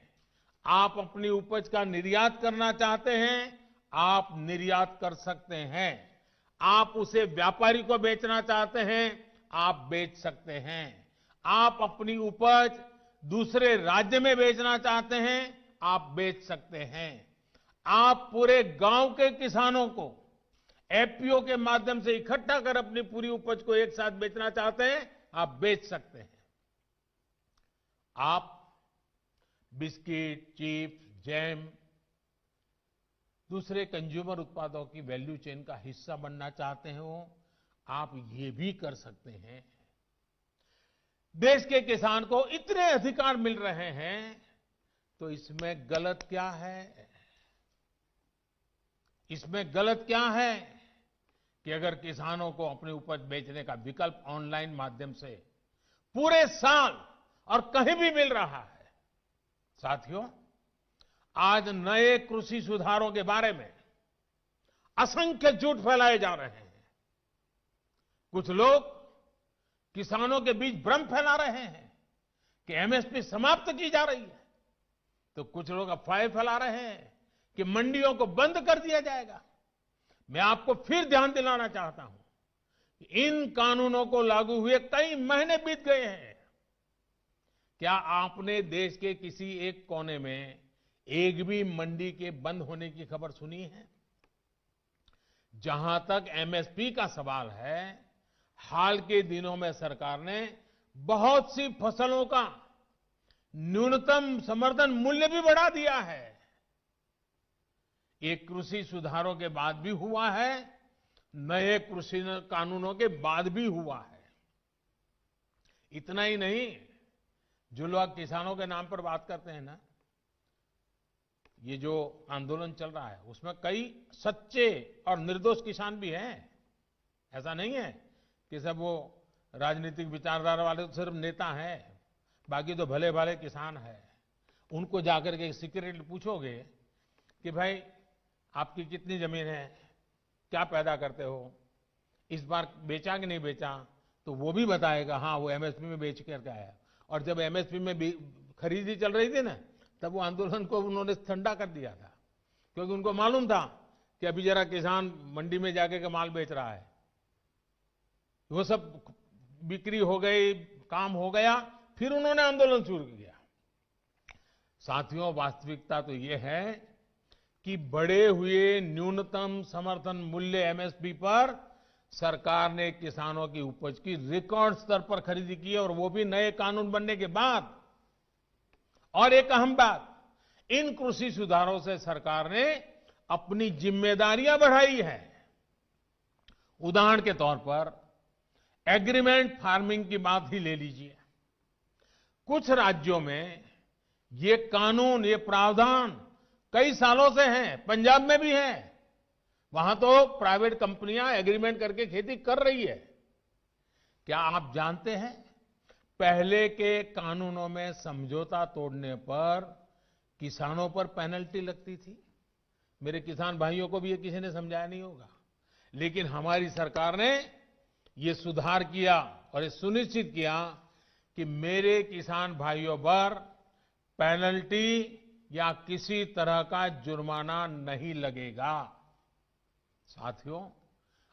आप अपनी उपज का निर्यात करना चाहते हैं, आप निर्यात कर सकते हैं। आप उसे व्यापारी को बेचना चाहते हैं, आप बेच सकते हैं। आप अपनी उपज दूसरे राज्य में बेचना चाहते हैं, आप बेच सकते हैं। आप पूरे गांव के किसानों को एफपीओ के माध्यम से इकट्ठा कर अपनी पूरी उपज को एक साथ बेचना चाहते हैं, आप बेच सकते हैं। आप बिस्किट, चिप्स, जैम, दूसरे कंज्यूमर उत्पादों की वैल्यू चेन का हिस्सा बनना चाहते हो, आप ये भी कर सकते हैं। देश के किसान को इतने अधिकार मिल रहे हैं, तो इसमें गलत क्या है? इसमें गलत क्या है कि अगर किसानों को अपनी उपज बेचने का विकल्प ऑनलाइन माध्यम से पूरे साल और कहीं भी मिल रहा है। साथियों, आज नए कृषि सुधारों के बारे में असंख्य झूठ फैलाए जा रहे हैं। कुछ लोग किसानों के बीच भ्रम फैला रहे हैं कि एमएसपी समाप्त की जा रही है, तो कुछ लोग अफवाहें फैला रहे हैं कि मंडियों को बंद कर दिया जाएगा। मैं आपको फिर ध्यान दिलाना चाहता हूं कि इन कानूनों को लागू हुए कई महीने बीत गए हैं। क्या आपने देश के किसी एक कोने में एक भी मंडी के बंद होने की खबर सुनी है? जहां तक एमएसपी का सवाल है, हाल के दिनों में सरकार ने बहुत सी फसलों का न्यूनतम समर्थन मूल्य भी बढ़ा दिया है। ये कृषि सुधारों के बाद भी हुआ है, नए कृषि कानूनों के बाद भी हुआ है। इतना ही नहीं, जो लोग किसानों के नाम पर बात करते हैं ना, ये जो आंदोलन चल रहा है उसमें कई सच्चे और निर्दोष किसान भी हैं। ऐसा नहीं है कि सब वो राजनीतिक विचारधारा वाले तो सिर्फ नेता हैं, बाकी तो भले भाले किसान हैं। उनको जाकर के सीक्रेटली पूछोगे कि भाई आपकी कितनी जमीन है, क्या पैदा करते हो, इस बार बेचा कि नहीं बेचा, तो वो भी बताएगा हाँ वो एमएसपी में बेच करके आया। और जब एमएसपी में खरीदी चल रही थी ना, तब वो आंदोलन को उन्होंने ठंडा कर दिया था, क्योंकि उनको मालूम था कि अभी जरा किसान मंडी में जाके के माल बेच रहा है। वो सब बिक्री हो गई, काम हो गया, फिर उन्होंने आंदोलन शुरू किया। साथियों, वास्तविकता तो ये है कि बढ़े हुए न्यूनतम समर्थन मूल्य एमएसपी पर सरकार ने किसानों की उपज की रिकॉर्ड स्तर पर खरीदी की है, और वो भी नए कानून बनने के बाद। और एक अहम बात, इन कृषि सुधारों से सरकार ने अपनी जिम्मेदारियां बढ़ाई है। उदाहरण के तौर पर एग्रीमेंट फार्मिंग की बात ही ले लीजिए। कुछ राज्यों में ये कानून, ये प्रावधान कई सालों से हैं, पंजाब में भी है। वहां तो प्राइवेट कंपनियां एग्रीमेंट करके खेती कर रही है। क्या आप जानते हैं, पहले के कानूनों में समझौता तोड़ने पर किसानों पर पेनल्टी लगती थी। मेरे किसान भाइयों को भी ये किसी ने समझाया नहीं होगा, लेकिन हमारी सरकार ने ये सुधार किया और ये सुनिश्चित किया कि मेरे किसान भाइयों पर पेनल्टी या किसी तरह का जुर्माना नहीं लगेगा। साथियों,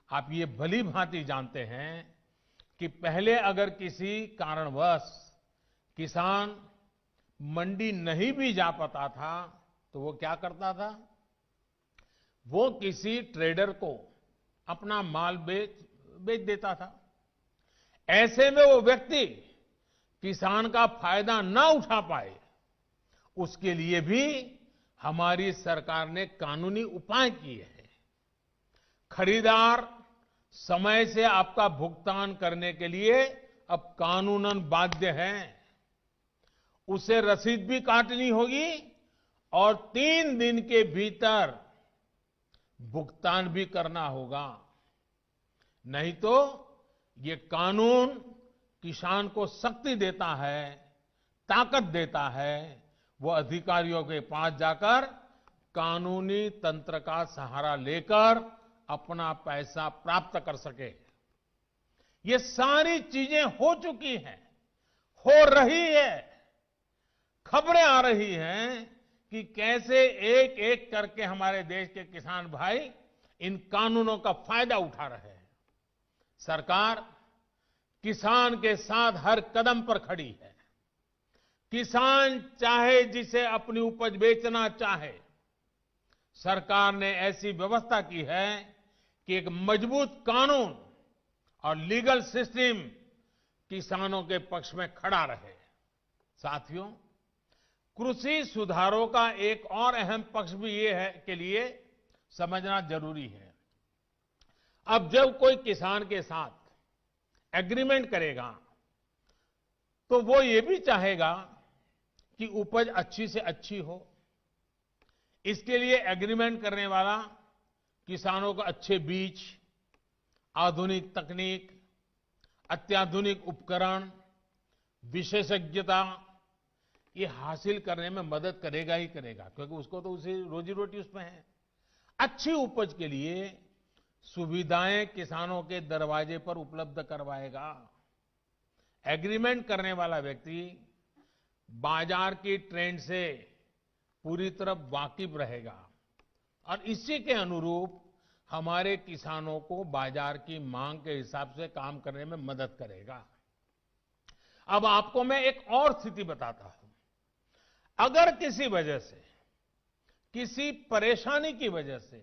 आप ये भली भांति जानते हैं कि पहले अगर किसी कारणवश किसान मंडी नहीं भी जा पाता था, तो वो क्या करता था? वो किसी ट्रेडर को अपना माल बेच देता था। ऐसे में वो व्यक्ति किसान का फायदा ना उठा पाए, उसके लिए भी हमारी सरकार ने कानूनी उपाय किए हैं। खरीदार समय से आपका भुगतान करने के लिए अब कानूनन बाध्य है। उसे रसीद भी काटनी होगी और 3 दिन के भीतर भुगतान भी करना होगा। नहीं तो ये कानून किसान को शक्ति देता है, ताकत देता है, वो अधिकारियों के पास जाकर कानूनी तंत्र का सहारा लेकर अपना पैसा प्राप्त कर सके। ये सारी चीजें हो चुकी हैं, हो रही है, खबरें आ रही हैं कि कैसे एक एक करके हमारे देश के किसान भाई इन कानूनों का फायदा उठा रहे हैं। सरकार किसान के साथ हर कदम पर खड़ी है। किसान चाहे जिसे अपनी उपज बेचना चाहे, सरकार ने ऐसी व्यवस्था की है कि एक मजबूत कानून और लीगल सिस्टम किसानों के पक्ष में खड़ा रहे। साथियों, कृषि सुधारों का एक और अहम पक्ष भी ये है के लिए समझना जरूरी है। अब जब कोई किसान के साथ एग्रीमेंट करेगा तो वो ये भी चाहेगा कि उपज अच्छी से अच्छी हो। इसके लिए एग्रीमेंट करने वाला किसानों को अच्छे बीज, आधुनिक तकनीक, अत्याधुनिक उपकरण, विशेषज्ञता ये हासिल करने में मदद करेगा ही करेगा, क्योंकि उसको तो उसी रोजी रोटी उसमें है। अच्छी उपज के लिए सुविधाएं किसानों के दरवाजे पर उपलब्ध करवाएगा। एग्रीमेंट करने वाला व्यक्ति बाजार की ट्रेंड से पूरी तरह वाकिफ रहेगा और इसी के अनुरूप हमारे किसानों को बाजार की मांग के हिसाब से काम करने में मदद करेगा। अब आपको मैं एक और स्थिति बताता हूं। अगर किसी वजह से, किसी परेशानी की वजह से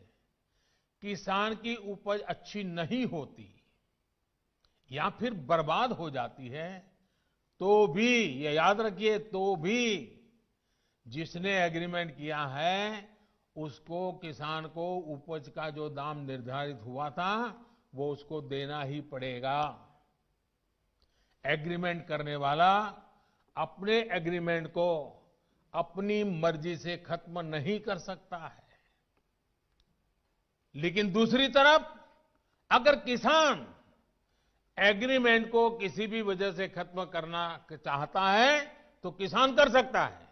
किसान की उपज अच्छी नहीं होती या फिर बर्बाद हो जाती है, तो भी ये याद रखिए, तो भी जिसने एग्रीमेंट किया है उसको, किसान को उपज का जो दाम निर्धारित हुआ था वो उसको देना ही पड़ेगा। एग्रीमेंट करने वाला अपने एग्रीमेंट को अपनी मर्जी से खत्म नहीं कर सकता है। लेकिन दूसरी तरफ अगर किसान एग्रीमेंट को किसी भी वजह से खत्म करना चाहता है तो किसान कर सकता है,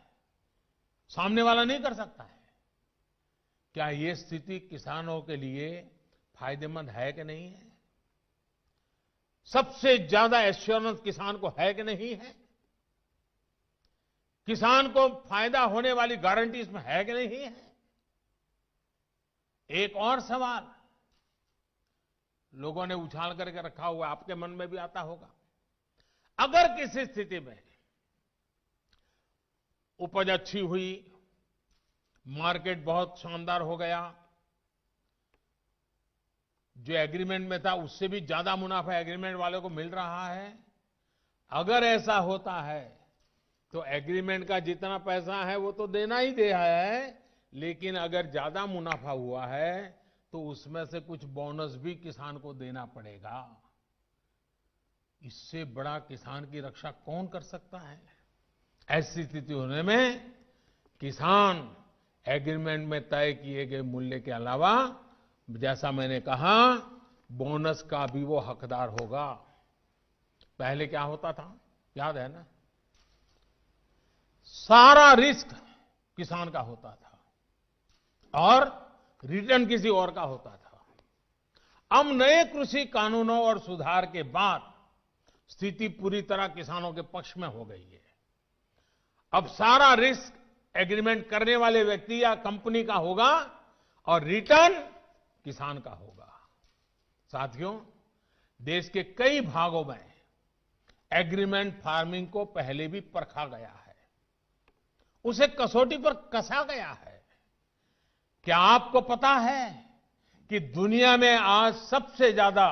सामने वाला नहीं कर सकता है। क्या ये स्थिति किसानों के लिए फायदेमंद है कि नहीं है? सबसे ज्यादा एश्योरेंस किसान को है कि नहीं है? किसान को फायदा होने वाली गारंटी इसमें है कि नहीं है? एक और सवाल लोगों ने उछाल करके रखा हुआ, आपके मन में भी आता होगा। अगर किसी स्थिति में उपज अच्छी हुई, मार्केट बहुत शानदार हो गया, जो एग्रीमेंट में था उससे भी ज्यादा मुनाफा एग्रीमेंट वाले को मिल रहा है, अगर ऐसा होता है तो एग्रीमेंट का जितना पैसा है वो तो देना ही दे है, लेकिन अगर ज्यादा मुनाफा हुआ है तो उसमें से कुछ बोनस भी किसान को देना पड़ेगा। इससे बड़ा किसान की रक्षा कौन कर सकता है? ऐसी स्थिति होने में किसान एग्रीमेंट में तय किए गए मूल्य के अलावा, जैसा मैंने कहा, बोनस का भी वो हकदार होगा। पहले क्या होता था, याद है ना? सारा रिस्क किसान का होता था और रिटर्न किसी और का होता था। अब नए कृषि कानूनों और सुधार के बाद स्थिति पूरी तरह किसानों के पक्ष में हो गई है। अब सारा रिस्क एग्रीमेंट करने वाले व्यक्ति या कंपनी का होगा और रिटर्न किसान का होगा। साथियों, देश के कई भागों में एग्रीमेंट फार्मिंग को पहले भी परखा गया है, उसे कसौटी पर कसा गया है। क्या आपको पता है कि दुनिया में आज सबसे ज्यादा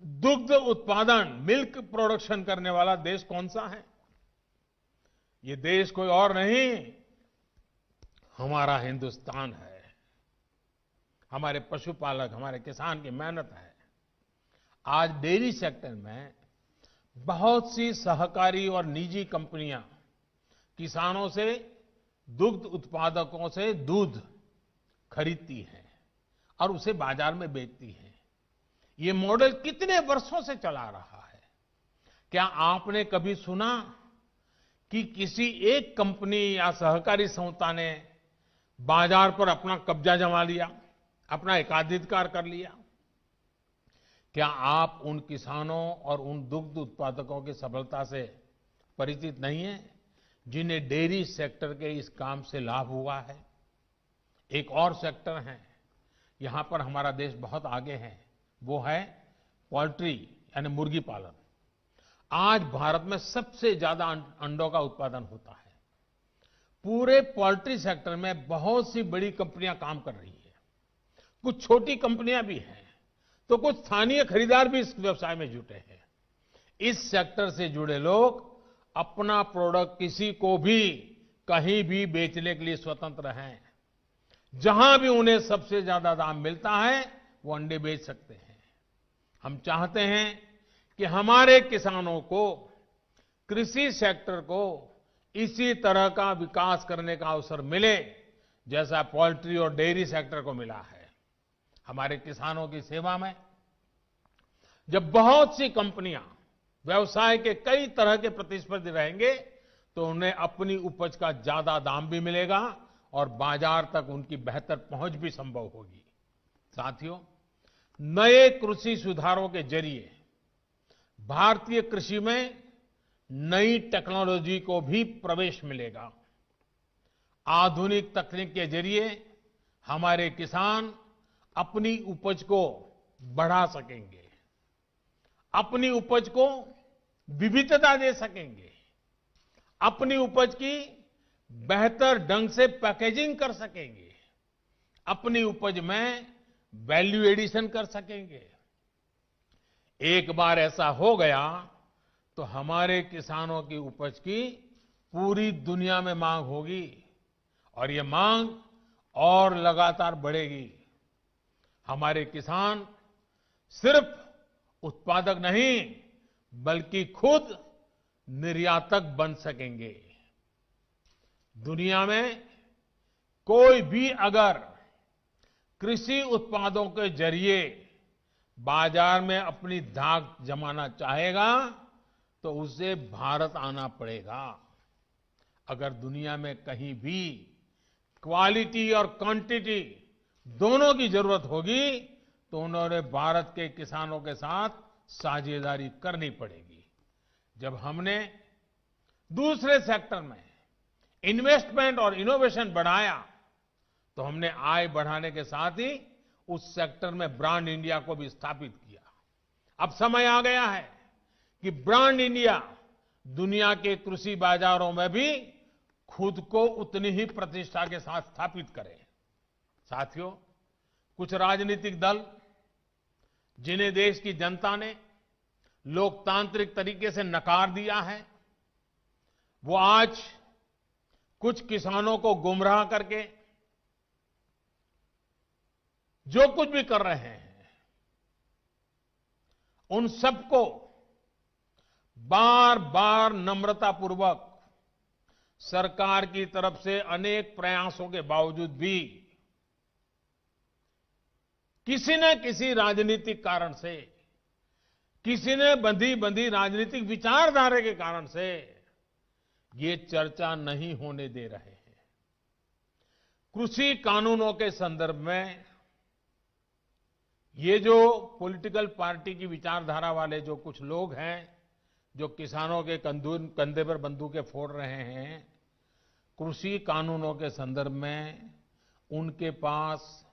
दुग्ध उत्पादन, मिल्क प्रोडक्शन करने वाला देश कौन सा है? ये देश कोई और नहीं, हमारा हिंदुस्तान है। हमारे पशुपालक, हमारे किसान की मेहनत है। आज डेयरी सेक्टर में बहुत सी सहकारी और निजी कंपनियां किसानों से, दुग्ध उत्पादकों से दूध खरीदती हैं और उसे बाजार में बेचती हैं। ये मॉडल कितने वर्षों से चला रहा है। क्या आपने कभी सुना कि किसी एक कंपनी या सहकारी संस्था ने बाजार पर अपना कब्जा जमा लिया, अपना एकाधिकार कर लिया? क्या आप उन किसानों और उन दुग्ध उत्पादकों की सफलता से परिचित नहीं है जिन्हें डेयरी सेक्टर के इस काम से लाभ हुआ है। एक और सेक्टर है, यहां पर हमारा देश बहुत आगे है, वो है पोल्ट्री यानी मुर्गी पालन। आज भारत में सबसे ज्यादा अंडों का उत्पादन होता है। पूरे पोल्ट्री सेक्टर में बहुत सी बड़ी कंपनियां काम कर रही है, कुछ छोटी कंपनियां भी हैं, तो कुछ स्थानीय खरीदार भी इस व्यवसाय में जुटे हैं। इस सेक्टर से जुड़े लोग अपना प्रोडक्ट किसी को भी कहीं भी बेचने के लिए स्वतंत्र हैं। जहां भी उन्हें सबसे ज्यादा दाम मिलता है वो अंडे बेच सकते हैं। हम चाहते हैं कि हमारे किसानों को, कृषि सेक्टर को इसी तरह का विकास करने का अवसर मिले जैसा पोल्ट्री और डेयरी सेक्टर को मिला है। हमारे किसानों की सेवा में जब बहुत सी कंपनियां व्यवसाय के कई तरह के प्रतिस्पर्धी रहेंगे तो उन्हें अपनी उपज का ज्यादा दाम भी मिलेगा और बाजार तक उनकी बेहतर पहुंच भी संभव होगी। साथियों, नए कृषि सुधारों के जरिए भारतीय कृषि में नई टेक्नोलॉजी को भी प्रवेश मिलेगा। आधुनिक तकनीक के जरिए हमारे किसान अपनी उपज को बढ़ा सकेंगे, अपनी उपज को विविधता दे सकेंगे, अपनी उपज की बेहतर ढंग से पैकेजिंग कर सकेंगे, अपनी उपज में वैल्यू एडिशन कर सकेंगे। एक बार ऐसा हो गया तो हमारे किसानों की उपज की पूरी दुनिया में मांग होगी और ये मांग और लगातार बढ़ेगी। हमारे किसान सिर्फ उत्पादक नहीं बल्कि खुद निर्यातक बन सकेंगे। दुनिया में कोई भी अगर कृषि उत्पादों के जरिए बाजार में अपनी धाक जमाना चाहेगा तो उसे भारत आना पड़ेगा। अगर दुनिया में कहीं भी क्वालिटी और क्वांटिटी दोनों की जरूरत होगी तो उन्होंने भारत के किसानों के साथ साझेदारी करनी पड़ेगी। जब हमने दूसरे सेक्टर में इन्वेस्टमेंट और इनोवेशन बढ़ाया तो हमने आय बढ़ाने के साथ ही उस सेक्टर में ब्रांड इंडिया को भी स्थापित किया। अब समय आ गया है कि ब्रांड इंडिया दुनिया के कृषि बाजारों में भी खुद को उतनी ही प्रतिष्ठा के साथ स्थापित करे। साथियों, कुछ राजनीतिक दल जिन्हें देश की जनता ने लोकतांत्रिक तरीके से नकार दिया है, वो आज कुछ किसानों को गुमराह करके जो कुछ भी कर रहे हैं, उन सबको बार बार नम्रतापूर्वक सरकार की तरफ से अनेक प्रयासों के बावजूद भी किसी न किसी राजनीतिक कारण से, किसी ने बंधी राजनीतिक विचारधारा के कारण से ये चर्चा नहीं होने दे रहे हैं। कृषि कानूनों के संदर्भ में ये जो पॉलिटिकल पार्टी की विचारधारा वाले जो कुछ लोग हैं जो किसानों के कंधे पर बंदूकें फोड़ रहे हैं, कृषि कानूनों के संदर्भ में उनके पास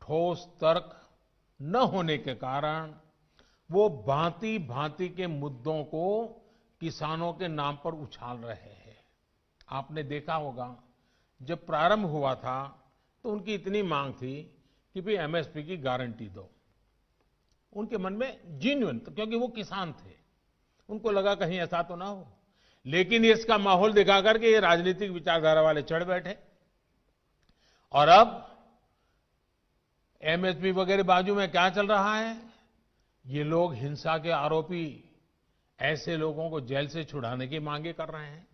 ठोस तर्क न होने के कारण वो भांति भांति के मुद्दों को किसानों के नाम पर उछाल रहे हैं। आपने देखा होगा जब प्रारंभ हुआ था तो उनकी इतनी मांग थी कि भाई एमएसपी की गारंटी दो। उनके मन में जेन्युइन, क्योंकि वो किसान थे, उनको लगा कहीं ऐसा तो ना हो, लेकिन इसका माहौल दिखा करके ये राजनीतिक विचारधारा वाले चढ़ बैठे और अब एमएसपी वगैरह बाजू में क्या चल रहा है, ये लोग हिंसा के आरोपी ऐसे लोगों को जेल से छुड़ाने की मांगे कर रहे हैं।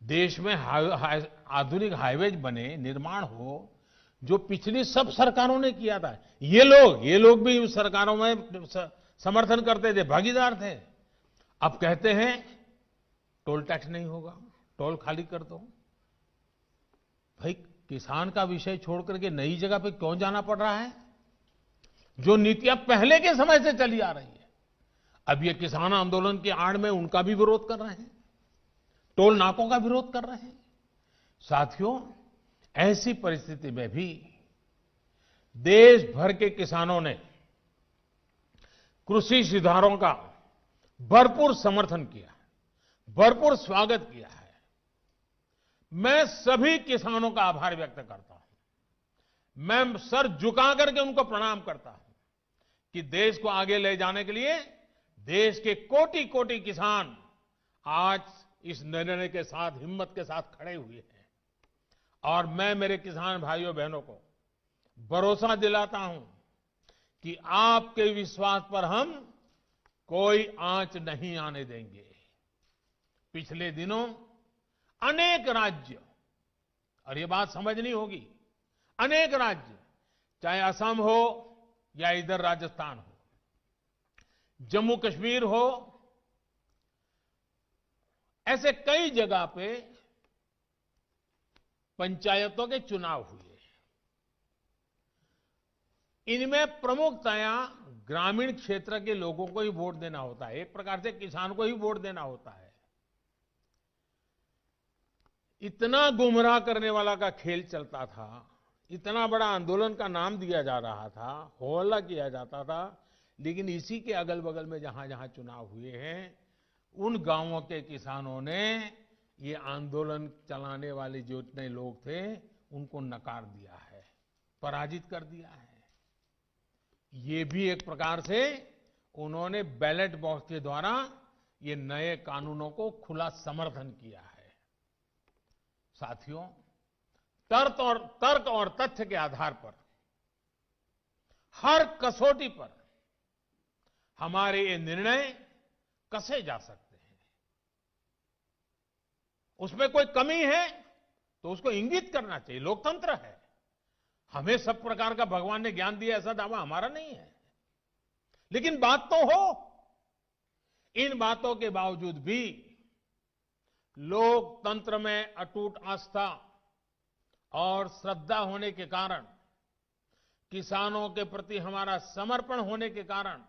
देश में आधुनिक हाईवेज बने, निर्माण हो, जो पिछली सब सरकारों ने किया था। ये लोग भी उस सरकारों में समर्थन करते थे, भागीदार थे। अब कहते हैं टोल टैक्स नहीं होगा, टोल खाली कर दो। भाई, किसान का विषय छोड़ करके नई जगह पे क्यों जाना पड़ रहा है? जो नीतियां पहले के समय से चली आ रही है, अब ये किसान आंदोलन की आड़ में उनका भी विरोध कर रहे हैं। टोल नाकों का विरोध कर रहे हैं। साथियों, ऐसी परिस्थिति में भी देश भर के किसानों ने कृषि सुधारों का भरपूर समर्थन किया, भरपूर स्वागत किया है। मैं सभी किसानों का आभार व्यक्त करता हूं। मैं सर झुका करके उनको प्रणाम करता हूं कि देश को आगे ले जाने के लिए देश के कोटि कोटि किसान आज इस निर्णय के साथ, हिम्मत के साथ खड़े हुए हैं। और मैं मेरे किसान भाइयों बहनों को भरोसा दिलाता हूं कि आपके विश्वास पर हम कोई आंच नहीं आने देंगे। पिछले दिनों अनेक राज्य, और ये बात समझनी होगी, अनेक राज्य, चाहे असम हो या इधर राजस्थान हो, जम्मू कश्मीर हो, ऐसे कई जगह पे पंचायतों के चुनाव हुए। इनमें प्रमुखतया ग्रामीण क्षेत्र के लोगों को ही वोट देना होता है, एक प्रकार से किसान को ही वोट देना होता है। इतना गुमराह करने वाला का खेल चलता था, इतना बड़ा आंदोलन का नाम दिया जा रहा था, हो हल्ला किया जाता था, लेकिन इसी के अगल बगल में जहां जहां चुनाव हुए हैं, उन गांवों के किसानों ने ये आंदोलन चलाने वाले जो इतने लोग थे उनको नकार दिया है, पराजित कर दिया है। ये भी एक प्रकार से उन्होंने बैलेट बॉक्स के द्वारा ये नए कानूनों को खुला समर्थन किया है। साथियों, तर्क और तथ्य के आधार पर, हर कसौटी पर हमारे ये निर्णय कसे जा सकते हैं। उसमें कोई कमी है तो उसको इंगित करना चाहिए, लोकतंत्र है। हमें सब प्रकार का भगवान ने ज्ञान दिया ऐसा दावा हमारा नहीं है, लेकिन बात तो हो। इन बातों के बावजूद भी लोकतंत्र में अटूट आस्था और श्रद्धा होने के कारण, किसानों के प्रति हमारा समर्पण होने के कारण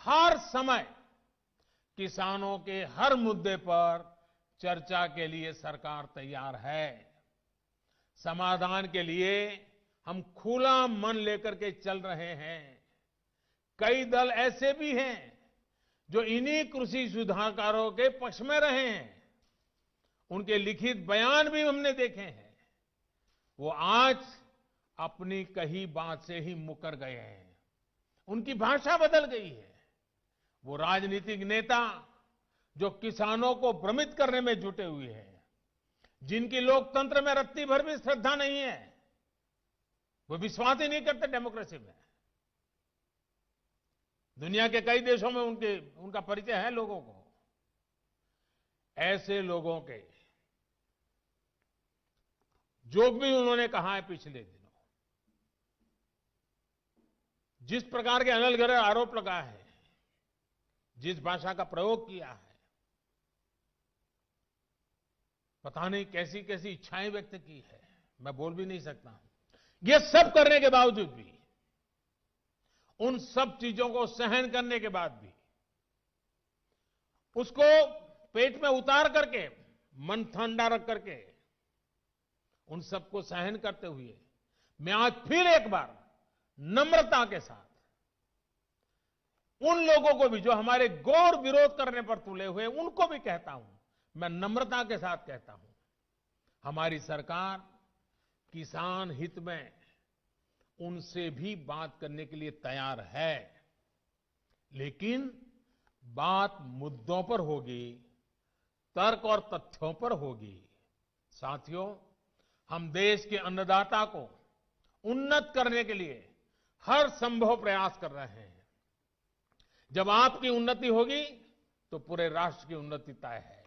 हर समय किसानों के हर मुद्दे पर चर्चा के लिए सरकार तैयार है। समाधान के लिए हम खुला मन लेकर के चल रहे हैं। कई दल ऐसे भी हैं जो इन्हीं कृषि सुधारकारों के पक्ष में रहे हैं। उनके लिखित बयान भी हमने देखे हैं। वो आज अपनी कही बात से ही मुकर गए हैं, उनकी भाषा बदल गई है। वो राजनीतिक नेता जो किसानों को भ्रमित करने में जुटे हुए हैं, जिनकी लोकतंत्र में रत्ती भर भी श्रद्धा नहीं है, वो विश्वास ही नहीं करते डेमोक्रेसी में। दुनिया के कई देशों में उनका परिचय है लोगों को। ऐसे लोगों के जो भी उन्होंने कहा है पिछले दिनों, जिस प्रकार के अनलगढ़ आरोप लगाए हैं, जिस भाषा का प्रयोग किया है, पता नहीं कैसी कैसी इच्छाएं व्यक्त की है, मैं बोल भी नहीं सकता हूं। ये सब करने के बावजूद भी, उन सब चीजों को सहन करने के बाद भी, उसको पेट में उतार करके, मन ठंडा रख करके, उन सबको सहन करते हुए मैं आज फिर एक बार नम्रता के साथ उन लोगों को भी जो हमारे घोर विरोध करने पर तुले हुए, उनको भी कहता हूं, मैं नम्रता के साथ कहता हूं, हमारी सरकार किसान हित में उनसे भी बात करने के लिए तैयार है, लेकिन बात मुद्दों पर होगी, तर्क और तथ्यों पर होगी। साथियों, हम देश के अन्नदाता को उन्नत करने के लिए हर संभव प्रयास कर रहे हैं। जब आपकी उन्नति होगी तो पूरे राष्ट्र की उन्नति तय है।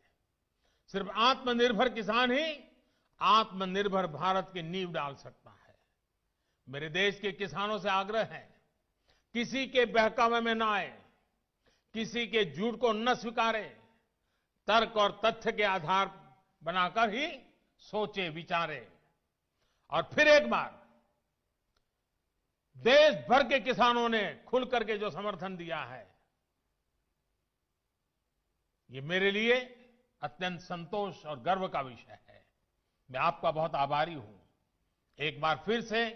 सिर्फ आत्मनिर्भर किसान ही आत्मनिर्भर भारत की नींव डाल सकता है। मेरे देश के किसानों से आग्रह है, किसी के बहकावे में न आए, किसी के झूठ को न स्वीकारे, तर्क और तथ्य के आधार बनाकर ही सोचे विचारे। और फिर एक बार देश भर के किसानों ने खुल करके जो समर्थन दिया है, ये मेरे लिए अत्यंत संतोष और गर्व का विषय है। मैं आपका बहुत आभारी हूं। एक बार फिर से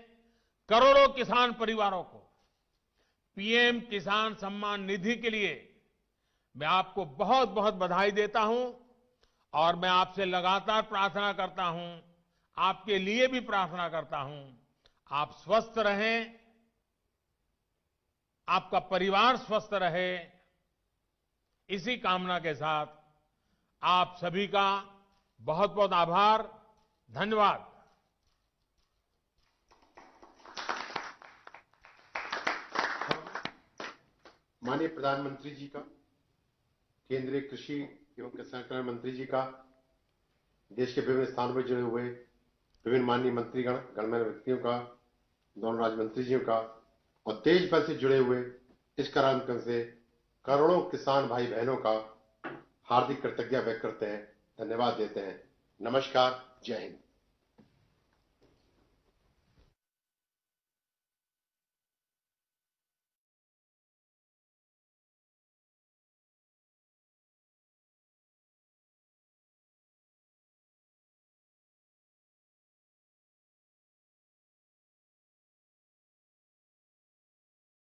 करोड़ों किसान परिवारों को पीएम किसान सम्मान निधि के लिए मैं आपको बहुत बहुत बधाई देता हूं और मैं आपसे लगातार प्रार्थना करता हूं, आपके लिए भी प्रार्थना करता हूं, आप स्वस्थ रहें, आपका परिवार स्वस्थ रहे, इसी कामना के साथ आप सभी का बहुत बहुत आभार, धन्यवाद। माननीय प्रधानमंत्री जी का, केंद्रीय कृषि एवं किसान कल्याण मंत्री जी का, देश के विभिन्न स्थानों पर जुड़े हुए विभिन्न माननीय मंत्रीगण, गणमान्य व्यक्तियों का, दोनों राज्य मंत्री जियों का और देश भर से जुड़े हुए इस कार्यक्रम से करोड़ों किसान भाई बहनों का हार्दिक कृतज्ञता व्यक्त करते हैं, धन्यवाद देते हैं। नमस्कार, जय हिंद।